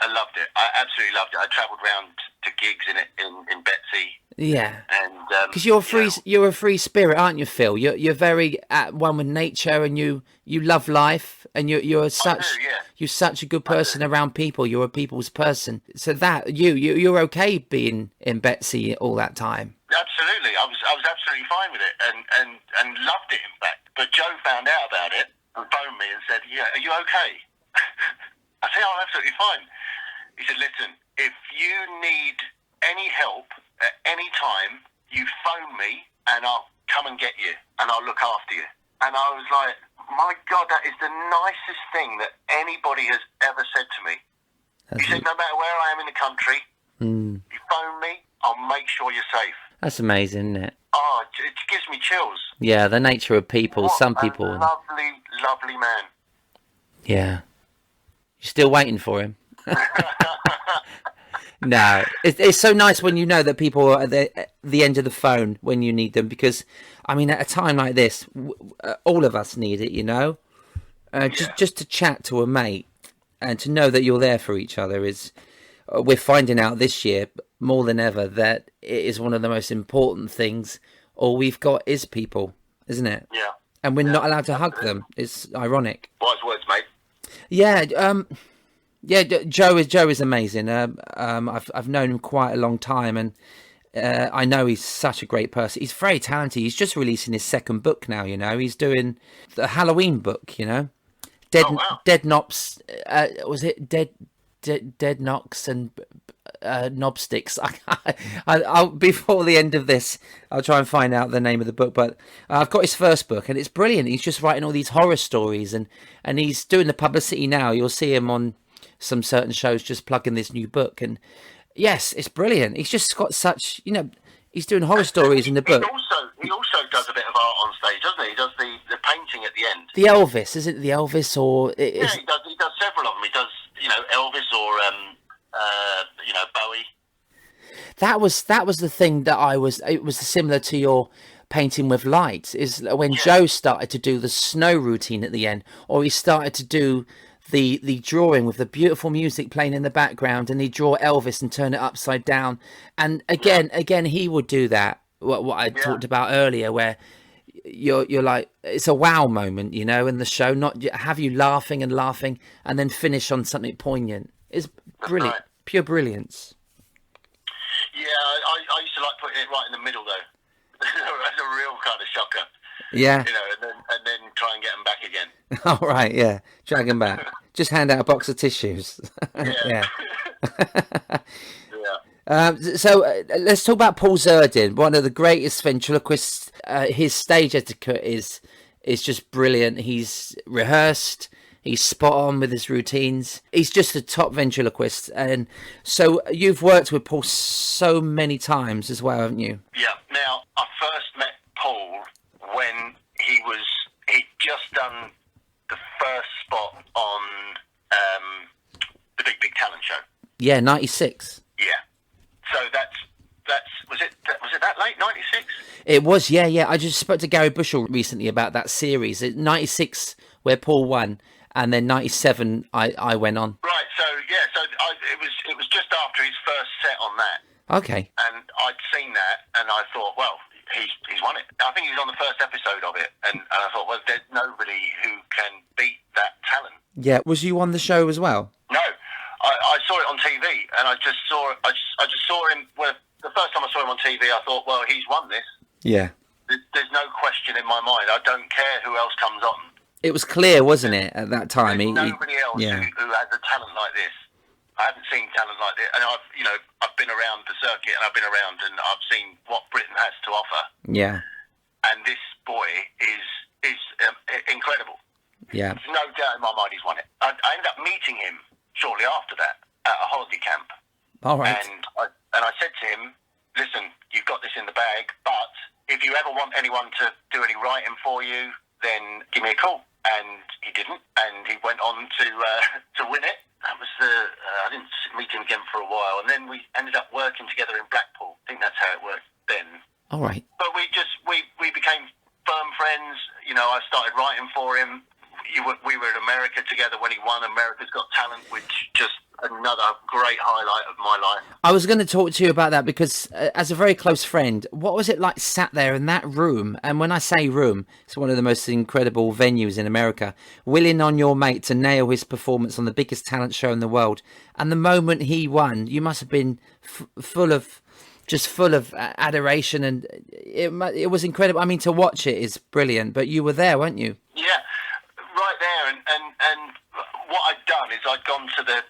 I loved it. I absolutely loved it. I travelled round to gigs in Betsy. Yeah, and because you're a free spirit, aren't you, Phil? You're very at one with nature, and you love life, and you're such a good person around people. You're a people's person, so that you're okay being in Betsy all that time. Absolutely, I was absolutely fine with it, and loved it in fact. But Joe found out about it and phoned me and said, "Yeah, are you okay?" I said, "Oh, I'm absolutely fine." He said, "Listen, if you need any help at any time, you phone me and I'll come and get you and I'll look after you." And I was like, my God, that is the nicest thing that anybody has ever said to me. He said, no matter where I am in the country, you phone me, I'll make sure you're safe. That's amazing, isn't it? Oh, it gives me chills. Yeah, the nature of people. What some people. A lovely, lovely man. Yeah. You're still waiting for him. No, it's so nice when you know that people are at the end of the phone when you need them, because, I mean, at a time like this, all of us need it, you know? Just to chat to a mate and to know that you're there for each other is, we're finding out this year more than ever that it is one of the most important things. All we've got is people, isn't it? Yeah. And we're not allowed to hug them. It's ironic. Wise words, mate. Yeah, yeah, Joe is amazing. I've known him quite a long time, and I know he's such a great person. He's very talented. He's just releasing his second book now. You know, he's doing the Halloween book. You know, Dead Knobs. Was it Dead Knocks and Knobsticks? I'll before the end of this, I'll try and find out the name of the book. But I've got his first book, and it's brilliant. He's just writing all these horror stories, and he's doing the publicity now. You'll see him on some certain shows just plugging this new book, and yes, it's brilliant. He's just got such, you know, he's doing horror stories in the book. He also does a bit of art on stage, doesn't he? He does the painting at the end. The Elvis, is it the Elvis or? Yeah, he does several of them. He does, you know, Elvis or you know, Bowie. That was the thing that it was similar to your painting with lights, is when Joe started to do the snow routine at the end, or he started to do the drawing with the beautiful music playing in the background, and he'd draw Elvis and turn it upside down, and again he would do that, what I talked about earlier, where you're like, it's a wow moment, you know, in the show, not have you laughing and then finish on something poignant. It's brilliant. Right. Pure brilliance. Yeah, I used to like putting it right in the middle though. That's a real kind of shocker. Yeah. You know, and then try and get them back again. All right, yeah. Drag them back. Just hand out a box of tissues. Yeah. So let's talk about Paul Zerdin, one of the greatest ventriloquists. His stage etiquette is just brilliant. He's rehearsed. He's spot on with his routines. He's just a top ventriloquist. And so you've worked with Paul so many times as well, haven't you? Yeah. Now, I first met Paul when he'd just done the first spot on the Big Talent Show. Yeah, 96. Yeah. So that's was it that late, 96? It was, yeah. I just spoke to Gary Bushell recently about that series. 96 where Paul won, and then 97 I went on. Right. So yeah. So it was just after his first set on that. Okay. And I'd seen that, and I thought, well, he's won it. I think he was on the first episode of it, and I thought, well, there's nobody who can beat that talent. Yeah. Was you on the show as well? No, I saw it on TV, and I just saw him. Well, the first time I saw him on TV, I thought, well, he's won this. Yeah. There's no question in my mind. I don't care who else comes on. It was clear, wasn't it, at that time? There's nobody else who has a talent like this. I haven't seen talent like this, and I've been around the circuit, and I've seen what Britain has to offer. Yeah. And this boy is incredible. Yeah. There's no doubt in my mind he's won it. I ended up meeting him shortly after that at a holiday camp. All right. And I said to him, listen, you've got this in the bag, but if you ever want anyone to do any writing for you, then give me a call. And he didn't, and he went on to win it. That was I didn't meet him again for a while, and then we ended up working together in Blackpool. I think that's how it worked then. All right. But we became firm friends. I started writing for him. We were in America together when he won America's Got Talent, which just another great highlight of my life. I was going to talk to you about that because as a very close friend, what was it like sat there in that room? And when I say room, it's one of the most incredible venues in America, willing on your mate to nail his performance on the biggest talent show in the world. And the moment he won, you must have been full of adoration, and it was incredible. I mean, to watch it is brilliant, but you were there, weren't you? Yeah, right there. And what I'd done is I'd gone to the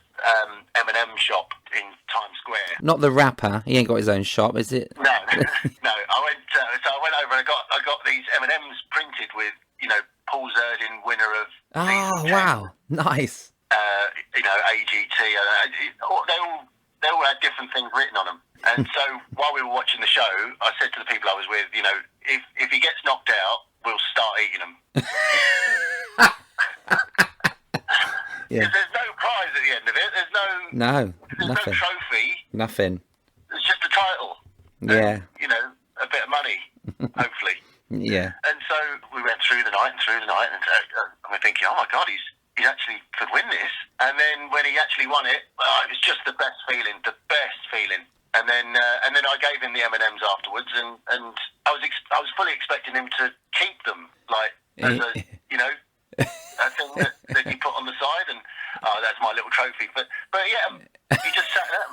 M&M shop in Times Square. Not the rapper. He ain't got his own shop, is it? No. I went over and I got these M&Ms printed with Paul Zerdin, winner of. Oh wow, nice. AGT. They all had different things written on them. And so while we were watching the show, I said to the people I was with, if he gets knocked out, we'll start eating him. Yeah. Because there's no prize at the end of it. There's nothing. no trophy. Nothing. It's just a title. Yeah. And, a bit of money, hopefully. Yeah. And so we went through the night, and we're thinking, oh my God, he actually could win this. And then when he actually won it, it was just the best feeling. And then I gave him the M&Ms afterwards, and I was fully expecting him to keep them, like as a thing that you put on the side, and that's my little trophy. But yeah, he just sat there.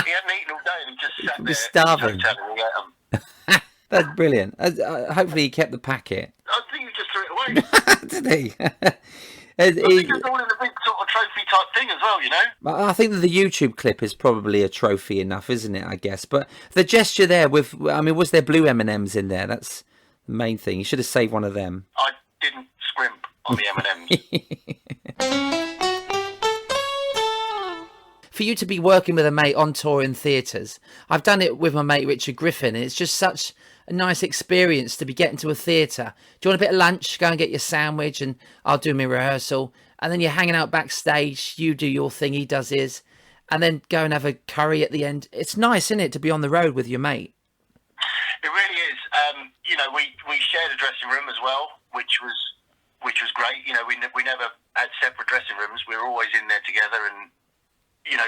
He hadn't eaten all day, and he just sat there. Starving. He ate them. That's brilliant. Hopefully he kept the packet. I think he just threw it away. Did he? I think it's all in a big sort of trophy type thing as well, I think that the YouTube clip is probably a trophy enough, isn't it? I guess. But the gesture there was there blue M&Ms in there? That's the main thing. You should have saved one of them. I didn't scrimp on the M&Ms. For you to be working with a mate on tour in theatres, I've done it with my mate Richard Griffin, and it's just such a nice experience to be getting to a theatre. Do you want a bit of lunch? Go and get your sandwich, and I'll do my rehearsal. And then you're hanging out backstage. You do your thing, he does his, and then go and have a curry at the end. It's nice, isn't it, to be on the road with your mate? It really is. We shared a dressing room as well, which was great. We never had separate dressing rooms. We were always in there together, and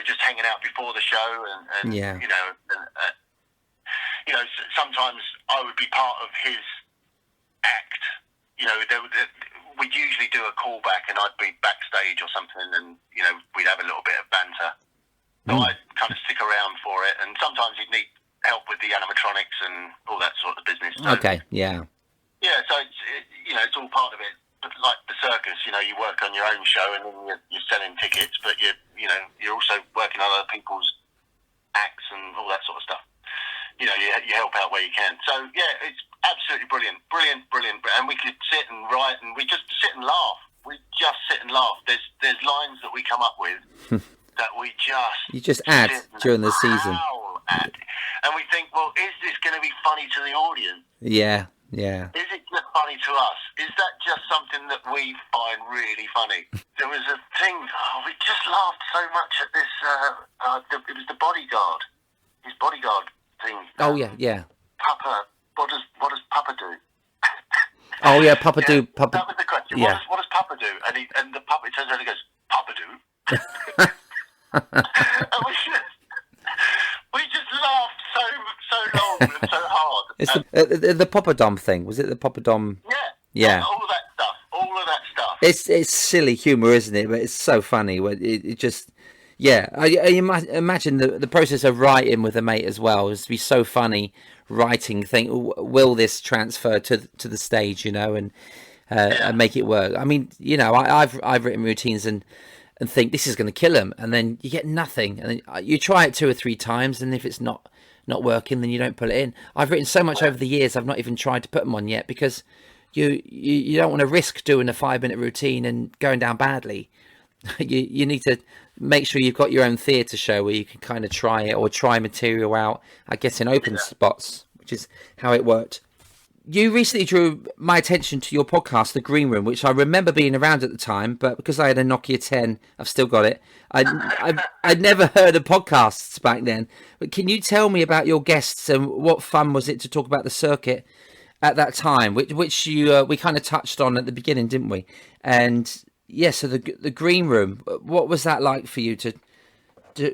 just hanging out before the show, and yeah. Sometimes I would be part of his act. We'd usually do a callback, and I'd be backstage or something, and we'd have a little bit of banter. So I'd kind of stick around for it, and sometimes he'd need help with the animatronics and all that sort of business. So, okay, yeah. Yeah, so it's all part of it. But like the circus, you work on your own show, and then you're selling tickets, but you're also working on other people's acts and all that sort of stuff. You help out where you can. So yeah, it's absolutely brilliant. And we could sit and write, and we just sit and laugh. we just sit and laugh. There's lines that we come up with that we just You just add during the season. howl at. And we think, well, is this going to be funny to the audience? Yeah. Is it just funny to us? Is that just something that we find really funny? There was a thing, we just laughed so much at this, it was the bodyguard, his bodyguard thing. Oh, yeah. Papa, what does Papa do? Oh, yeah, Papa do. Papa. That was the question. Yeah. What does Papa do? And the puppet turns around and goes, Papa do? And we just laughed so long and so hard. It's the Poppadom thing. Was it the Poppadom? Yeah. Yeah. All of that stuff. It's silly humour, isn't it? But it's so funny. It just, yeah. I imagine the process of writing with a mate as well is to be so funny. Writing, think, will this transfer to the stage? And make it work. I mean, I've written routines and think this is going to kill them, and then you get nothing, and then you try it 2 or 3 times, and if it's not working, then you don't put it in. I've written so much over the years, I've not even tried to put them on yet, because you don't want to risk doing a 5-minute routine and going down badly. You need to make sure you've got your own theatre show where you can kind of try it, or try material out, I guess, in open spots, which is how it worked. You recently drew my attention to your podcast, The Green Room, which I remember being around at the time, but because I had a Nokia 10, I've still got it. I'd never heard of podcasts back then. But can you tell me about your guests and what fun was it to talk about the circuit at that time, which we kind of touched on at the beginning, didn't we? And yeah, so the Green Room, what was that like for you to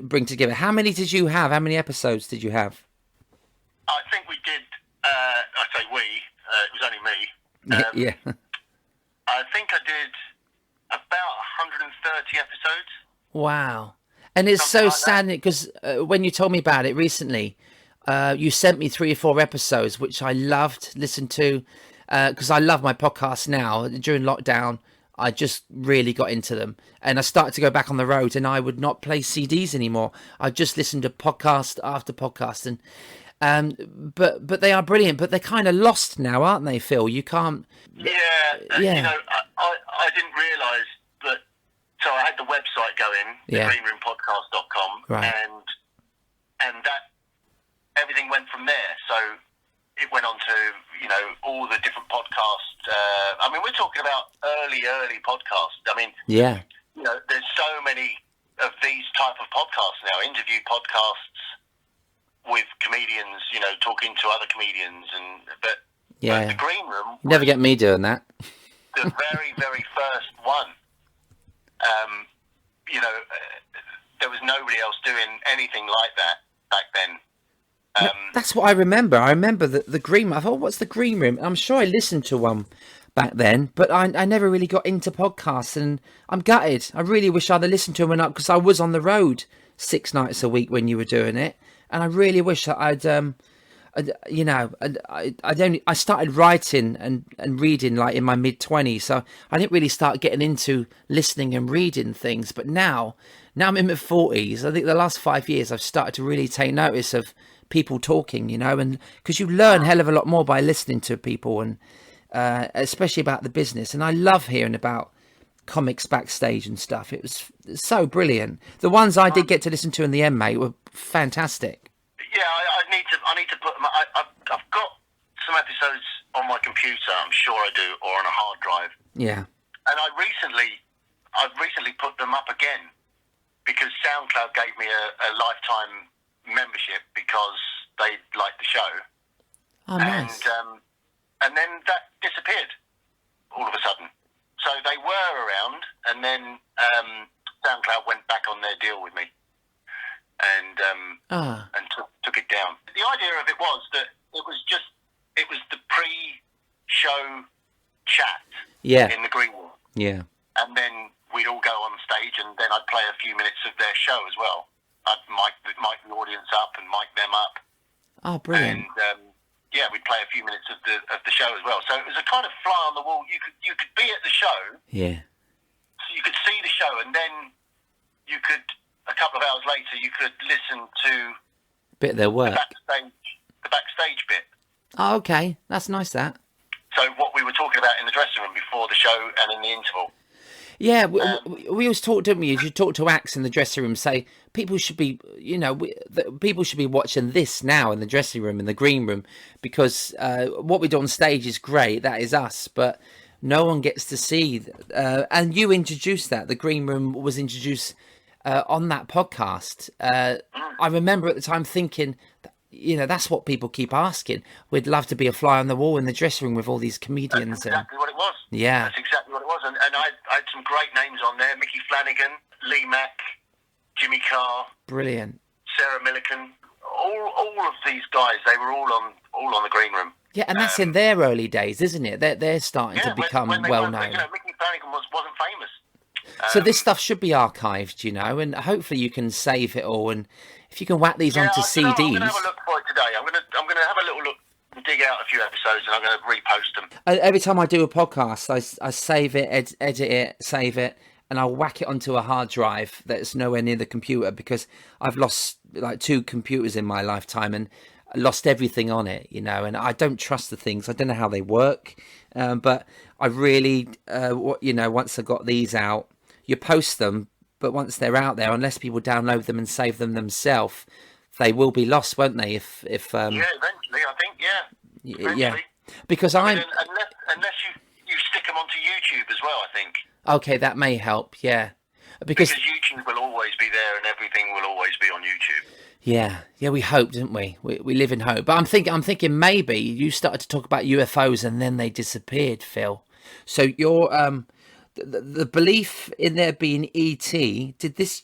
bring together? How many did you have? How many episodes did you have? I think we did. I say we. It was only me. Yeah. I think I did about 130 episodes. Wow. And it's Something so like sad because when you told me about it recently, you sent me 3 or 4 episodes, which I loved, listened to, because I love my podcasts now. During lockdown, I just really got into them, and I started to go back on the road, and I would not play CDs anymore. I just listened to podcast after podcast, and but they are brilliant, but they're kind of lost now, aren't they, Phil? You can't. Yeah. Yeah. I didn't realise that. So I had the website going, Yeah. greenroompodcast.com, Right. and that everything went from there. So it went on to all the different podcasts. I mean, we're talking about early podcasts. I mean, Yeah. there's so many of these type of podcasts now, interview podcasts with comedians, talking to other comedians, but Yeah. the Green Room You never get me doing that. the very, very first one. There was nobody else doing anything like that back then. That's what I remember. I remember the Green Room. I thought, what's the Green Room? I'm sure I listened to one back then, but I never really got into podcasts, and I'm gutted. I really wish I'd have listened to them enough, because I was on the road 6 nights a week when you were doing it, and I really wish that I started writing and reading like in my mid-20s, so I didn't really start getting into listening and reading things. But now I'm in my 40s. I think the last 5 years I've started to really take notice of people talking, and because you learn a hell of a lot more by listening to people, and especially about the business. And I love hearing about comics backstage and stuff. It was so brilliant. The ones I did get to listen to in the end, mate, were fantastic. Yeah, I need to put them. I've got some episodes on my computer. I'm sure I do, or on a hard drive. Yeah. And I've recently put them up again, because SoundCloud gave me a lifetime membership because they liked the show. Oh, nice. And then that disappeared all of a sudden. So they were around, and then SoundCloud went back on their deal with me, and took it down. The idea of it was that it was the pre-show chat in the Green Room. Yeah. And then we'd all go on stage, and then I'd play a few minutes of their show as well. I'd mic the audience up and mic them up. Oh, brilliant. And we'd play a few minutes of the show as well. So it was a kind of fly on the wall. You could be at the show. Yeah. So you could see the show, and then you could, a couple of hours later, you could listen to bit of their work. The backstage bit. Oh, okay. That's nice, that. So what we were talking about in the dressing room before the show and in the interval. Yeah, we always talk, didn't we? You should talk to acts in the dressing room, say people should be, people should be watching this now in the dressing room, in the green room, because what we do on stage is great. That is us, but no one gets to see. And you introduced that. The green room was introduced on that podcast. I remember at the time thinking, that's what people keep asking. We'd love to be a fly on the wall in the dressing room with all these comedians. That's exactly what it was. Yeah. That's exactly what it was. And I had some great names on there. Mickey Flanagan, Lee Mack, Jimmy Carr. Brilliant. Sarah Millican. All of these guys, they were all on the green room. Yeah, and that's in their early days, isn't it? They're starting to become when well known. Mickey Flanagan wasn't famous. So this stuff should be archived, and hopefully you can save it all. And if you can whack these onto CDs. I'm going to have a look for it today. I'm going to have a little look and dig out a few episodes, and I'm going to repost them. Every time I do a podcast, I save it, edit it, save it, and I'll whack it onto a hard drive that's nowhere near the computer, because I've lost like 2 computers in my lifetime and lost everything on it, and I don't trust the things. I don't know how they work, but I really, once I got these out, you post them, but once they're out there, unless people download them and save them themselves, they will be lost, won't they? If eventually, I think, eventually. Yeah, because unless you stick them onto YouTube as well, I think. Okay, that may help. Yeah, because YouTube will always be there, and everything will always be on YouTube. Yeah, we hope, didn't we? We live in hope. But I'm thinking maybe you started to talk about UFOs and then they disappeared, Phil. So your the belief in there being ET, did this?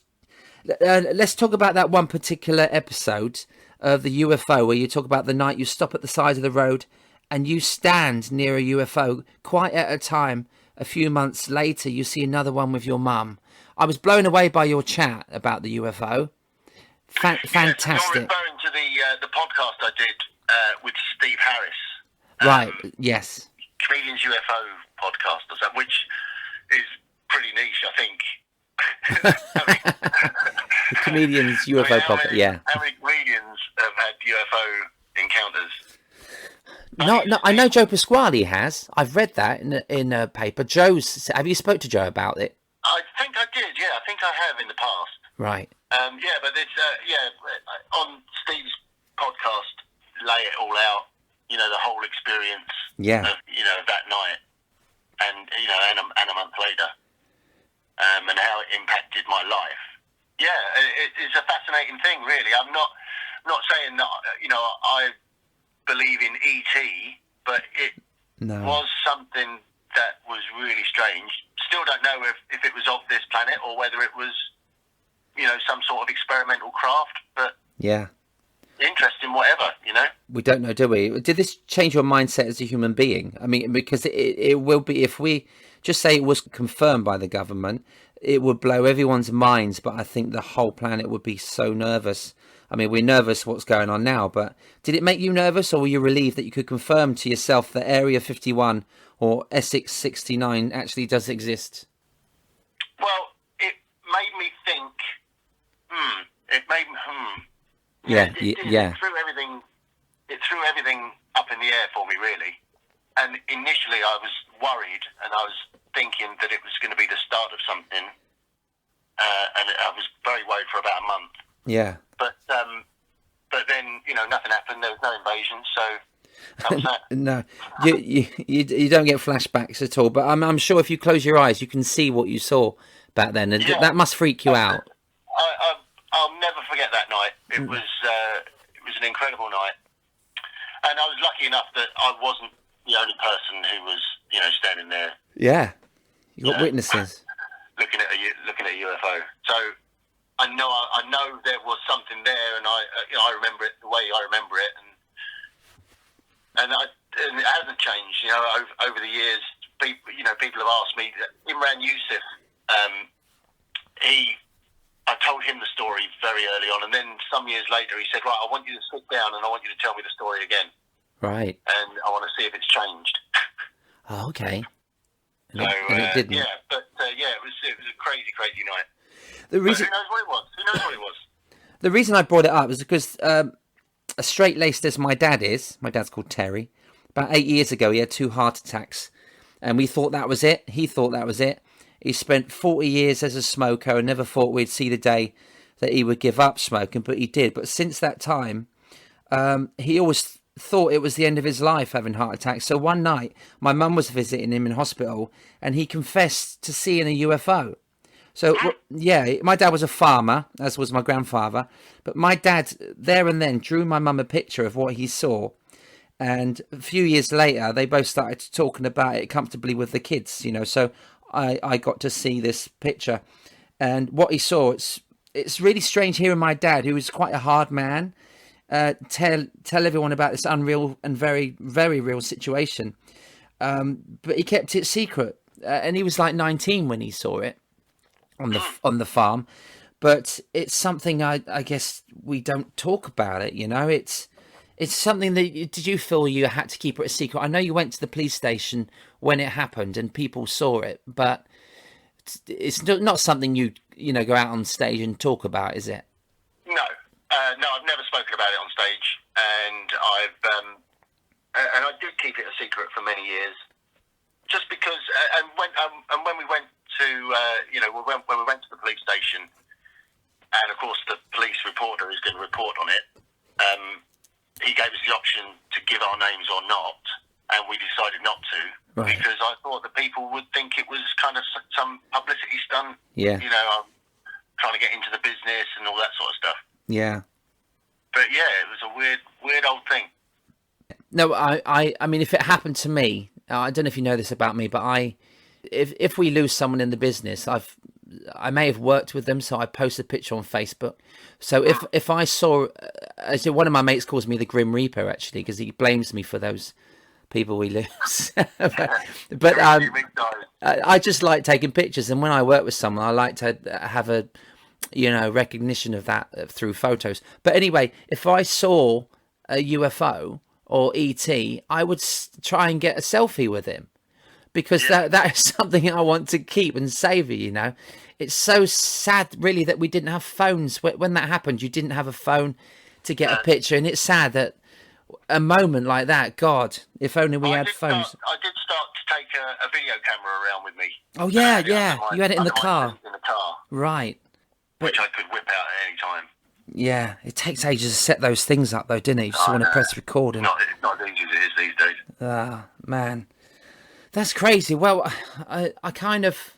Let's talk about that one particular episode of the UFO where you talk about the night you stop at the side of the road and you stand near a UFO. Quite at a time, a few months later, you see another one with your mum. I was blown away by your chat about the UFO. Fantastic. You're referring to the podcast I did with Steve Harris. Right, yes. Comedians UFO podcast, or something, which is pretty niche, I think. Comedians UFO podcast, yeah. How many comedians have had UFO encounters? No, I know Joe Pasquale has. I've read that in a paper. Have you spoke to Joe about it? I think I did, yeah. I think I have in the past. Right. But it's on Steve's podcast, lay it all out. The whole experience. Yeah. Of, that night, and and a month later, and how it impacted my life. Yeah, it's a fascinating thing, really. I'm not saying that I believe in ET, but it was something that was really strange. Still don't know if it was of this planet or whether it was some sort of experimental craft, but yeah, interesting, whatever, We don't know, do we? Did this change your mindset as a human being? I mean, because it will be, if we just say it was confirmed by the government, it would blow everyone's minds, but I think the whole planet would be so nervous. I mean, we're nervous what's going on now, but did it make you nervous, or were you relieved that you could confirm to yourself that Area 51 or Essex 69 actually does exist? Well, it made me think, Yeah. It threw everything up in the air for me, really. And initially I was worried, and I was thinking that it was going to be the start of something. And I was very worried for about a month. Yeah. But then, nothing happened. There was no invasion, so that was that. No, you don't get flashbacks at all. But I'm sure if you close your eyes, you can see what you saw back then, and that must freak you out. I'll never forget that night. It was an incredible night, and I was lucky enough that I wasn't the only person who was, standing there. Yeah, you got witnesses looking at a UFO. So I know there was something there, and I remember it the way I remember it, and it hasn't changed. Over the years, people have asked me. Imran Yusuf, I told him the story very early on, and then some years later he said, right, I want you to sit down and I want you to tell me the story again. Right. And I want to see if it's changed. Oh, okay. And it didn't. Yeah, but it was a crazy, crazy night. Who knows what it was? The reason I brought it up is because as straight-laced as my dad's called Terry, about 8 years ago he had 2 heart attacks, and we thought that was it. He thought that was it. he spent 40 years as a smoker and never thought we'd see the day that he would give up smoking, but he did. But since that time, he always thought it was the end of his life, having heart attacks. So one night, my mum was visiting him in hospital, and he confessed to seeing a UFO. So, yeah, my dad was a farmer, as was my grandfather. But my dad, there and then, drew my mum a picture of what he saw. And a few years later, they both started talking about it comfortably with the kids, you know. So I got to see this picture. And what he saw, it's really strange hearing my dad, who was quite a hard man, tell everyone about this unreal and very, very real situation. But he kept it secret. And he was like 19 when he saw it on the farm. But it's something I guess we don't talk about it, you know. It's something that, did you feel you had to keep it a secret? I know you went to the police station when it happened and people saw it, but it's not something you go out on stage and talk about, is it? No, I've never spoken about it on stage, and I did keep it a secret for many years, just because. And when we went to, when we went to the police station, and of course the police reporter is going to report on it. He gave us the option to give our names or not, and we decided not to, right, because I thought that people would think it was kind of some publicity stunt. Yeah. Trying to get into the business and all that sort of stuff. Yeah. But yeah, it was a weird old thing. No, I mean, if it happened to me, I don't know if you know this about me, but if we lose someone in the business, I may have worked with them, so I post a picture on Facebook. So if I saw, one of my mates calls me the Grim Reaper, actually, because he blames me for those people we lose. but I just like taking pictures, and when I work with someone, I like to have a recognition of that through photos. But anyway, if I saw a UFO or ET, I would try and get a selfie with him. Because that is something I want to keep and savour, you know. It's so sad, really, that we didn't have phones. When that happened, you didn't have a phone to get a picture. And it's sad that a moment like that, God, if only we had phones. I did start to take a video camera around with me. Oh, yeah. You had it in the car. In the car. Right. Which I could whip out at any time. Yeah, it takes ages to set those things up, though, didn't it? You just want to press record. And... It's not as easy as it is these days. Ah, man. That's crazy. Well, I kind of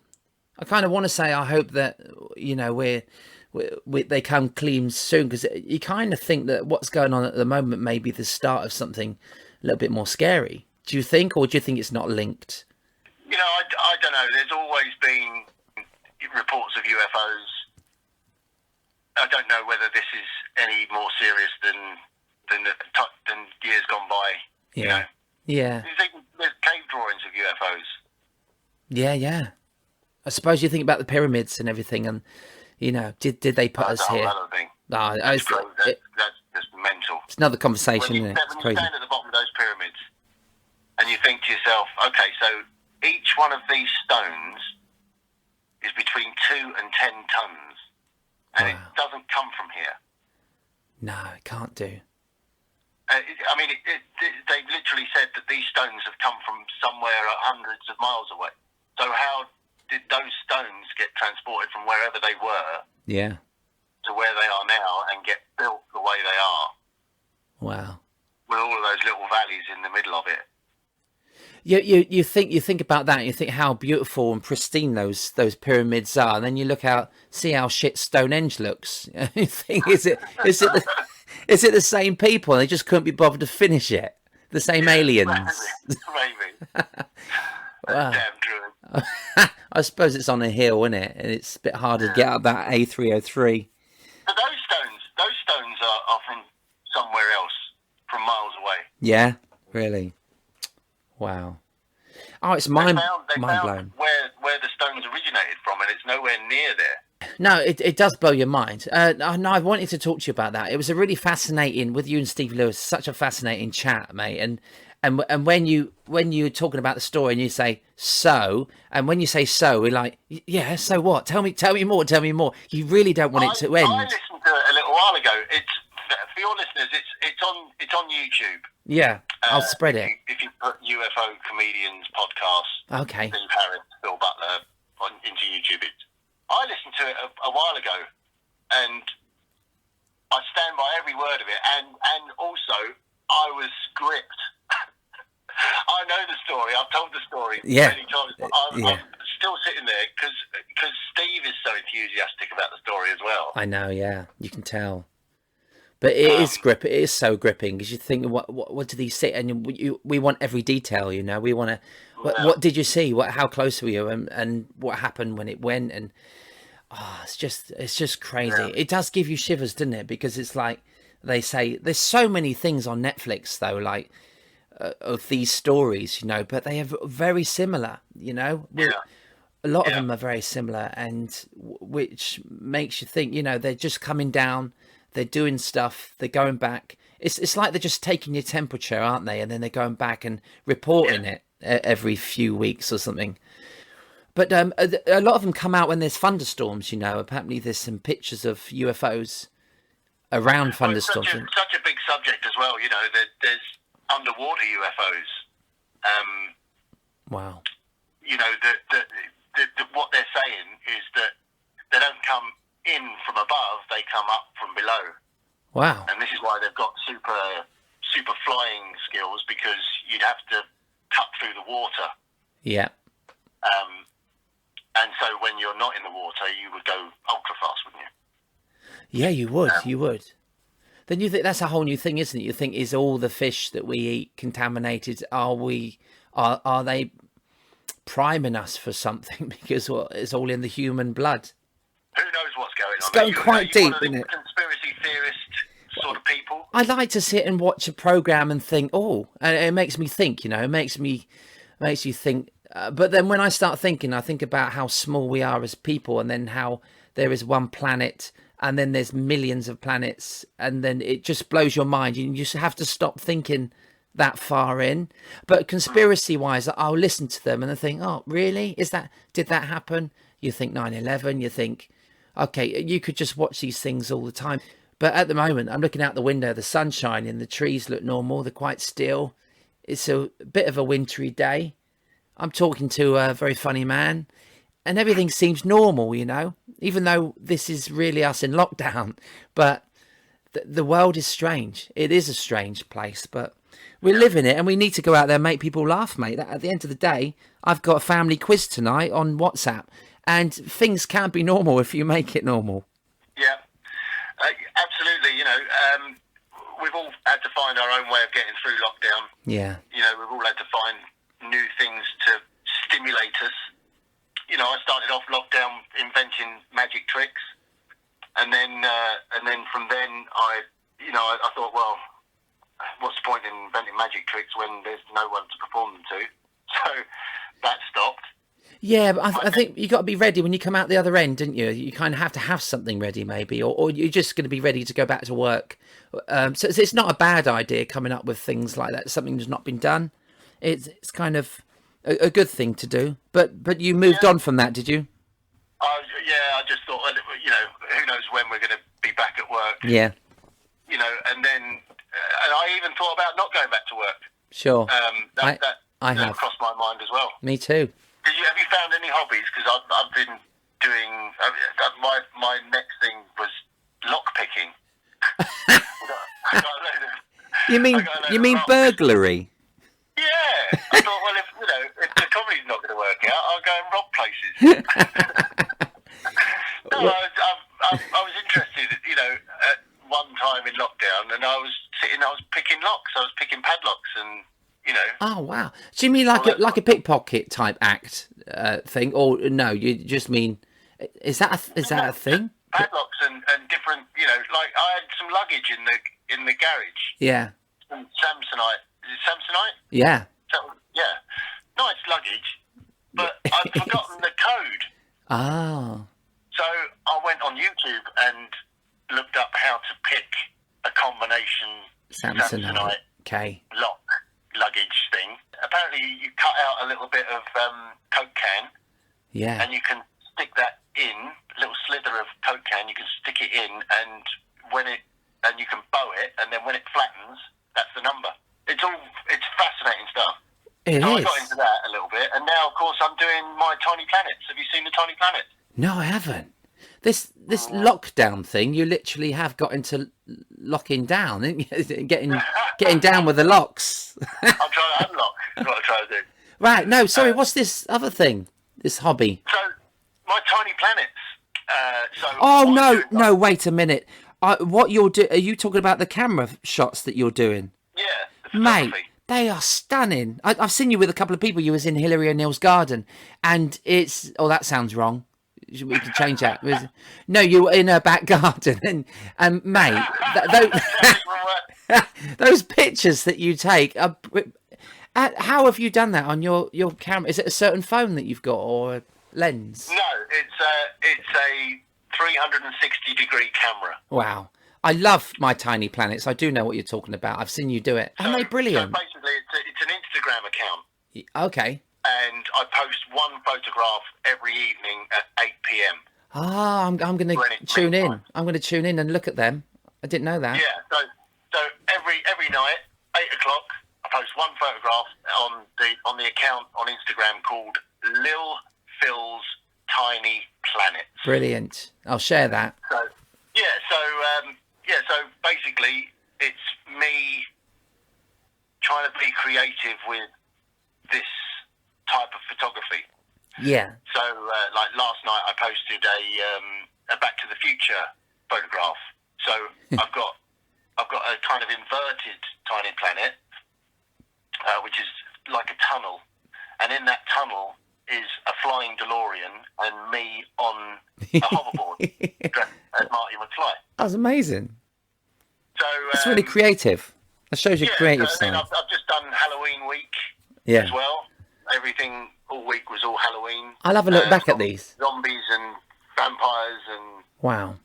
want to say I hope that they come clean soon, because you kind of think that what's going on at the moment may be the start of something a little bit more scary. Do you think, or do you think it's not linked? I don't know. There's always been reports of UFOs. I don't know whether this is any more serious than years gone by. Yeah. You know? Yeah. There's cave drawings of UFOs. Yeah. I suppose you think about the pyramids and everything, and did they put us here? That's just mental. It's another conversation, isn't it? It's crazy. When you stand at the bottom of those pyramids, and you think to yourself, okay, so each one of these stones is between 2 and 10 tons, and it doesn't come from here. No, it can't do. They've literally said that these stones have come from somewhere hundreds of miles away. So how did those stones get transported from wherever they were to where they are now and get built the way they are? Wow. With all of those little valleys in the middle of it. You think about that, and you think how beautiful and pristine those pyramids are, and then you see how shit Stonehenge looks. You think, is it the same people? And they just couldn't be bothered to finish it. The same aliens. Maybe. Wow. Damn true. I suppose it's on a hill, isn't it? And it's a bit harder to get up that A303. But those stones are from somewhere else, from miles away. Yeah, really. Wow. Oh, it's mind blown. Where the stones originated from, and it's nowhere near there. No, it does blow your mind. No, I wanted to talk to you about that. It was a really fascinating, with you and Steve Lewis, such a fascinating chat, mate. And when you're talking about the story and you say so, and when you say so, we're like, yeah, so what? Tell me more. You really don't want it to end. I listened to it a little while ago. It's for your listeners. It's on YouTube. Yeah, I'll spread it. If you put UFO Comedians podcast, okay, Steve Harris, Bill Butler, into YouTube. I listened to it a while ago, and I stand by every word of it. And also, I was gripped. I know the story. I've told the story many times. But I'm still sitting there because Steve is so enthusiastic about the story as well. I know, yeah, you can tell. But it is grip. It is so gripping because you think, what did he say? And we want every detail, you know. We want to. What did you see? How close were you? And what happened when it went? And it's just crazy. Yeah. It does give you shivers, doesn't it? Because it's like they say, there's so many things on Netflix though, like of these stories, you know. But they are very similar, you know. Yeah. A lot of them are very similar, and which makes you think, you know, they're just coming down. They're doing stuff. They're going back. It's like they're just taking your temperature, aren't they? And then they're going back and reporting it every few weeks or something. But a lot of them come out when there's thunderstorms. You know, apparently there's some pictures of UFOs around thunderstorms. It's such a big subject as well. You know, there's underwater UFOs. Wow. You know, what they're saying is that they don't come in from above, they come up from below. Wow. And this is why they've got super flying skills, because you'd have to cut through the water. Yeah. And so when you're not in the water, you would go ultra fast, wouldn't you? Yeah, you would. You would. Then you think that's a whole new thing, isn't it? You think, is all the fish that we eat contaminated? Are they priming us for something? Because it's all in the human blood. Who knows what's going on? It's going quite deep, isn't it? Conspiracy theorist sort of people. I like to sit and watch a program and think, and it makes me think. You know, it makes you think. But then when I start thinking, I think about how small we are as people, and then how there is one planet, and then there's millions of planets, and then it just blows your mind. You just have to stop thinking that far in. But conspiracy-wise, I'll listen to them and I think, oh, really? Did that happen? You think 9/11. You think, okay, you could just watch these things all the time. But at the moment, I'm looking out the window, the sun's shining, the trees look normal, they're quite still. It's a bit of a wintry day. I'm talking to a very funny man, and everything seems normal, you know, even though this is really us in lockdown. But the world is strange. It is a strange place, but we live in it, and we need to go out there and make people laugh, mate. At the end of the day, I've got a family quiz tonight on WhatsApp. And things can be normal if you make it normal. Yeah, absolutely. You know, we've all had to find our own way of getting through lockdown. Yeah. You know, we've all had to find new things to stimulate us. You know, I started off lockdown inventing magic tricks, and then from then I thought, well, what's the point in inventing magic tricks when there's no one to perform them to? So that stopped. Yeah, but I think you got to be ready when you come out the other end, didn't you? You kind of have to have something ready, maybe, or you're just going to be ready to go back to work. So it's not a bad idea coming up with things like that. Something that's not been done. It's kind of a good thing to do. But you moved on from that, did you? I just thought, you know, who knows when we're going to be back at work. Yeah. You know, and I even thought about not going back to work. Sure. I have crossed my mind as well. Me too. Have you found any hobbies? Because I've been doing my next thing was lock picking. You mean burglary? Yeah, I thought, well, if the comedy's not going to work out, I'll go and rob places. No, I was interested. You know, at one time in lockdown, and I was picking locks. I was picking padlocks and. You know. Oh wow! So you mean like a pickpocket type act thing, or no? You just mean is that a thing? Padlocks and different. You know, like I had some luggage in the garage. Yeah. Some Samsonite. Is it Samsonite? Yeah. Yeah. Nice luggage, but I'd forgotten the code. Oh. So I went on YouTube and looked up how to pick a combination Samsonite lock luggage thing. Apparently you cut out a little bit of Coke can, and you can stick that in, a little slither of Coke can, you can stick it in, and you can bow it, and then when it flattens, that's the number. It's fascinating stuff. It So I is. got into that a little bit, and now, of course, I'm doing my Tiny Planets. Have you seen the Tiny Planets? No, I haven't. This lockdown thing, you literally have got into locking down, didn't you? getting down with the locks. I'm trying to unlock. Is what I'm trying to do. Right. No, sorry. What's this other thing? This hobby? So my Tiny Planets. Oh what I'm no, doing- no. Wait a minute. What you're doing? Are you talking about the camera shots that you're doing, Yeah, the mate? photography. They are stunning. I've seen you with a couple of people. You was in Hillary O'Neill's garden, and it's. Oh, that sounds wrong. We can change that. No, you were in her back garden, and mate, those pictures that you take. How have you done that on your camera? Is it a certain phone that you've got or a lens? No, it's a 360-degree camera. Wow. I love my Tiny Planets. I do know what you're talking about. I've seen you do it. Aren't they brilliant? So basically, it's an Instagram account. Okay. And I post one photograph every evening at 8 p.m. Ah, I'm going to tune in. I'm going to tune in and look at them. I didn't know that. Yeah, so every night, 8 o'clock, I post one photograph on the account on Instagram called Lil Phil's Tiny Planets. Brilliant. I'll share that. So basically, it's me trying to be creative with this type of photography. Yeah. So, like last night, I posted a Back to the Future photograph. So I've got a kind of inverted Tiny Planet, which is like a tunnel, and in that tunnel is a flying DeLorean and me on a hoverboard dressed as Marty McFly. That's amazing. So It's really creative. That shows your creative so then side. I've just done Halloween week Yeah. as well. Everything all week was all Halloween. I'll have a look back at these. Zombies and vampires Wow.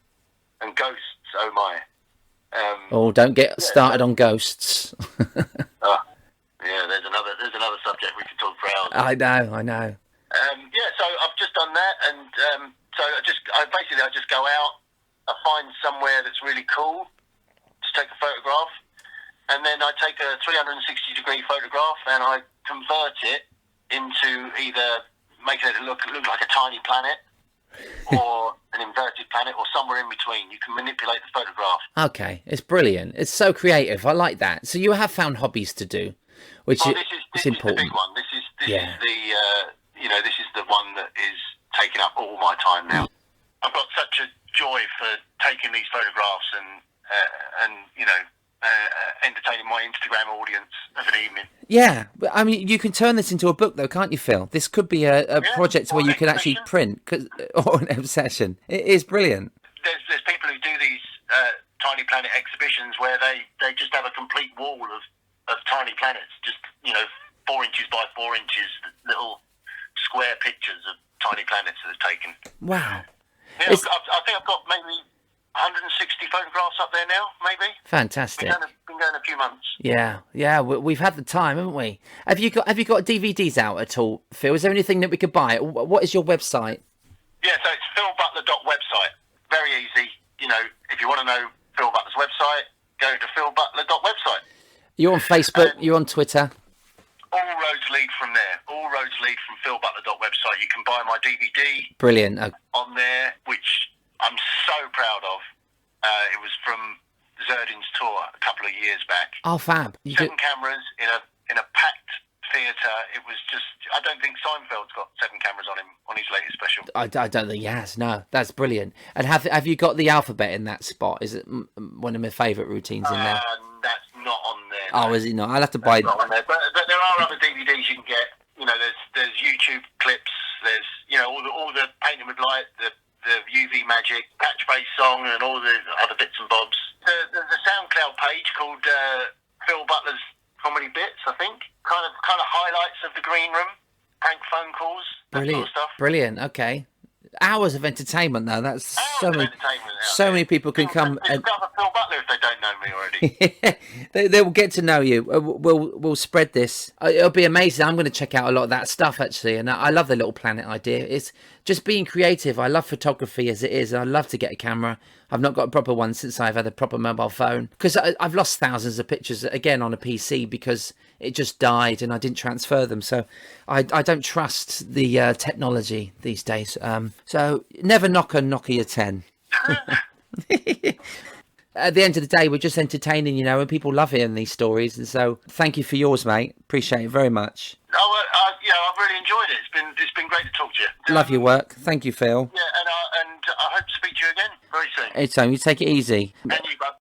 and ghosts. Oh my! Oh, don't get started on ghosts. Yeah, there's another subject we can talk for hours. I know. So I've just done that, and so I just go out, I find somewhere that's really cool to take a photograph, and then I take a 360-degree photograph and I convert it into either making it look like a tiny planet or an inverted planet or somewhere in between. You can manipulate the photograph. Okay, it's brilliant. It's so creative. I like that. So you have found hobbies to do, which Oh, is this is important. the big one. This is Yeah. this is the one that is taking up all my time now. I've got such a joy for taking these photographs and entertaining my Instagram audience of an evening. Yeah, but I mean, you can turn this into a book, though, can't you, Phil? This could be a project or where an you could actually print, or an obsession. It is brilliant. There's people who do these Tiny Planet exhibitions where they just have a complete wall of tiny planets, just 4 inches by 4 inches, little square pictures of tiny planets that are taken. Wow. Yeah, I think I've got maybe 160 photographs up there now, maybe. Fantastic. Been going a few months. Yeah. We've had the time, haven't we? Have you got DVDs out at all, Phil? Is there anything that we could buy? What is your website? Yeah, so it's philbutler.website. Very easy. If you want to know Phil Butler's website, go to philbutler.website. You're on Facebook. You're on Twitter. All roads lead from there. All roads lead from philbutler.website. You can buy my DVD Brilliant. on there, which I'm so proud of. It was from Zerdin's tour a couple of years back. Oh, fab. 7 cameras in a packed theatre. It was just, I don't think Seinfeld's got 7 cameras on him on his latest special. I don't think he has. No, that's brilliant. And have you got the alphabet in that spot? Is it one of my favourite routines in there? That's not on there. Oh, is it not? I'll have to buy. Not on there. But there are other DVDs you can get. There's YouTube clips. There's all the painting with light, the UV magic, patch-based song, and all the other bits and bobs. There's a SoundCloud page called Phil Butler's Comedy Bits, I think. Kind of highlights of the green room, prank phone calls, that sort of stuff. Brilliant. Okay. Hours of entertainment, though. That's so many people can come and discover Phil Butler if they don't know me already. they will get to know you. We'll spread this. It'll be amazing. I'm going to check out a lot of that stuff actually, and I love the little planet idea. It's just being creative. I love photography as it is, and I love to get a camera. I've not got a proper one since I've had a proper mobile phone, because I've lost thousands of pictures again on a PC because it just died and I didn't transfer them. So I don't trust the technology these days. So never knock a Nokia 10. At the end of the day, we're just entertaining, and people love hearing these stories. And so thank you for yours, mate. Appreciate it very much. Oh, I've really enjoyed it. It's been great to talk to you. Love your work. Thank you, Phil. Yeah, and I hope to speak to you again very soon. Anytime. You take it easy. And you, bud.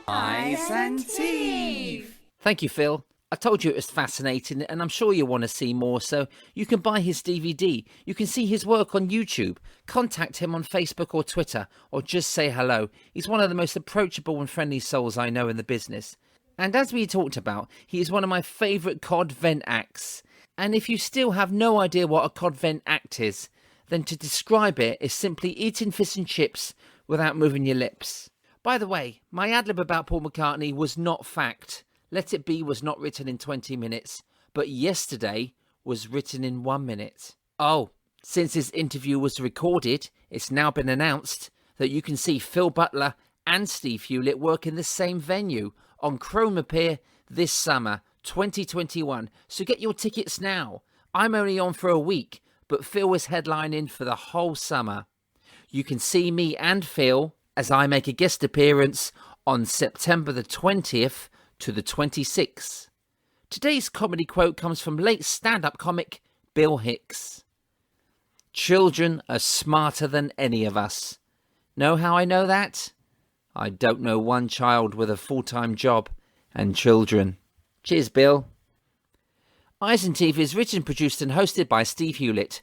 Eyes and Teeth. Thank you, Phil. I told you it was fascinating, and I'm sure you'll want to see more, so you can buy his DVD. You can see his work on YouTube. Contact him on Facebook or Twitter, or just say hello. He's one of the most approachable and friendly souls I know in the business. And as we talked about, he is one of my favourite Cod Vent acts. And if you still have no idea what a Cod Vent act is, then to describe it is simply eating fish and chips without moving your lips. By the way, my ad-lib about Paul McCartney was not fact. Let It Be was not written in 20 minutes, but Yesterday was written in 1 minute. Oh, since this interview was recorded, it's now been announced that you can see Phil Butler and Steve Hewlett work in the same venue on Cromer Pier this summer, 2021. So get your tickets now. I'm only on for a week, but Phil is headlining for the whole summer. You can see me and Phil as I make a guest appearance on September the 20th to the 26th. Today's comedy quote comes from late stand-up comic Bill Hicks. Children are smarter than any of us. Know how I know that? I don't know one child with a full-time job and children. Cheers, Bill. Eyes and Teeth is written, produced and hosted by Steve Hewlett.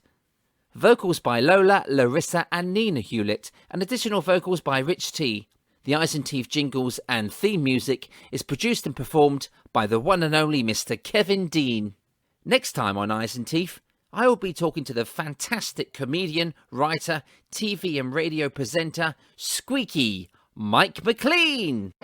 Vocals by Lola, Larissa and Nina Hewlett, and additional vocals by Rich T. The Eyes and Teeth jingles and theme music is produced and performed by the one and only Mr. Kevin Dean. Next time on Eyes and Teeth, I will be talking to the fantastic comedian, writer, TV and radio presenter, Squeaky Mike McLean.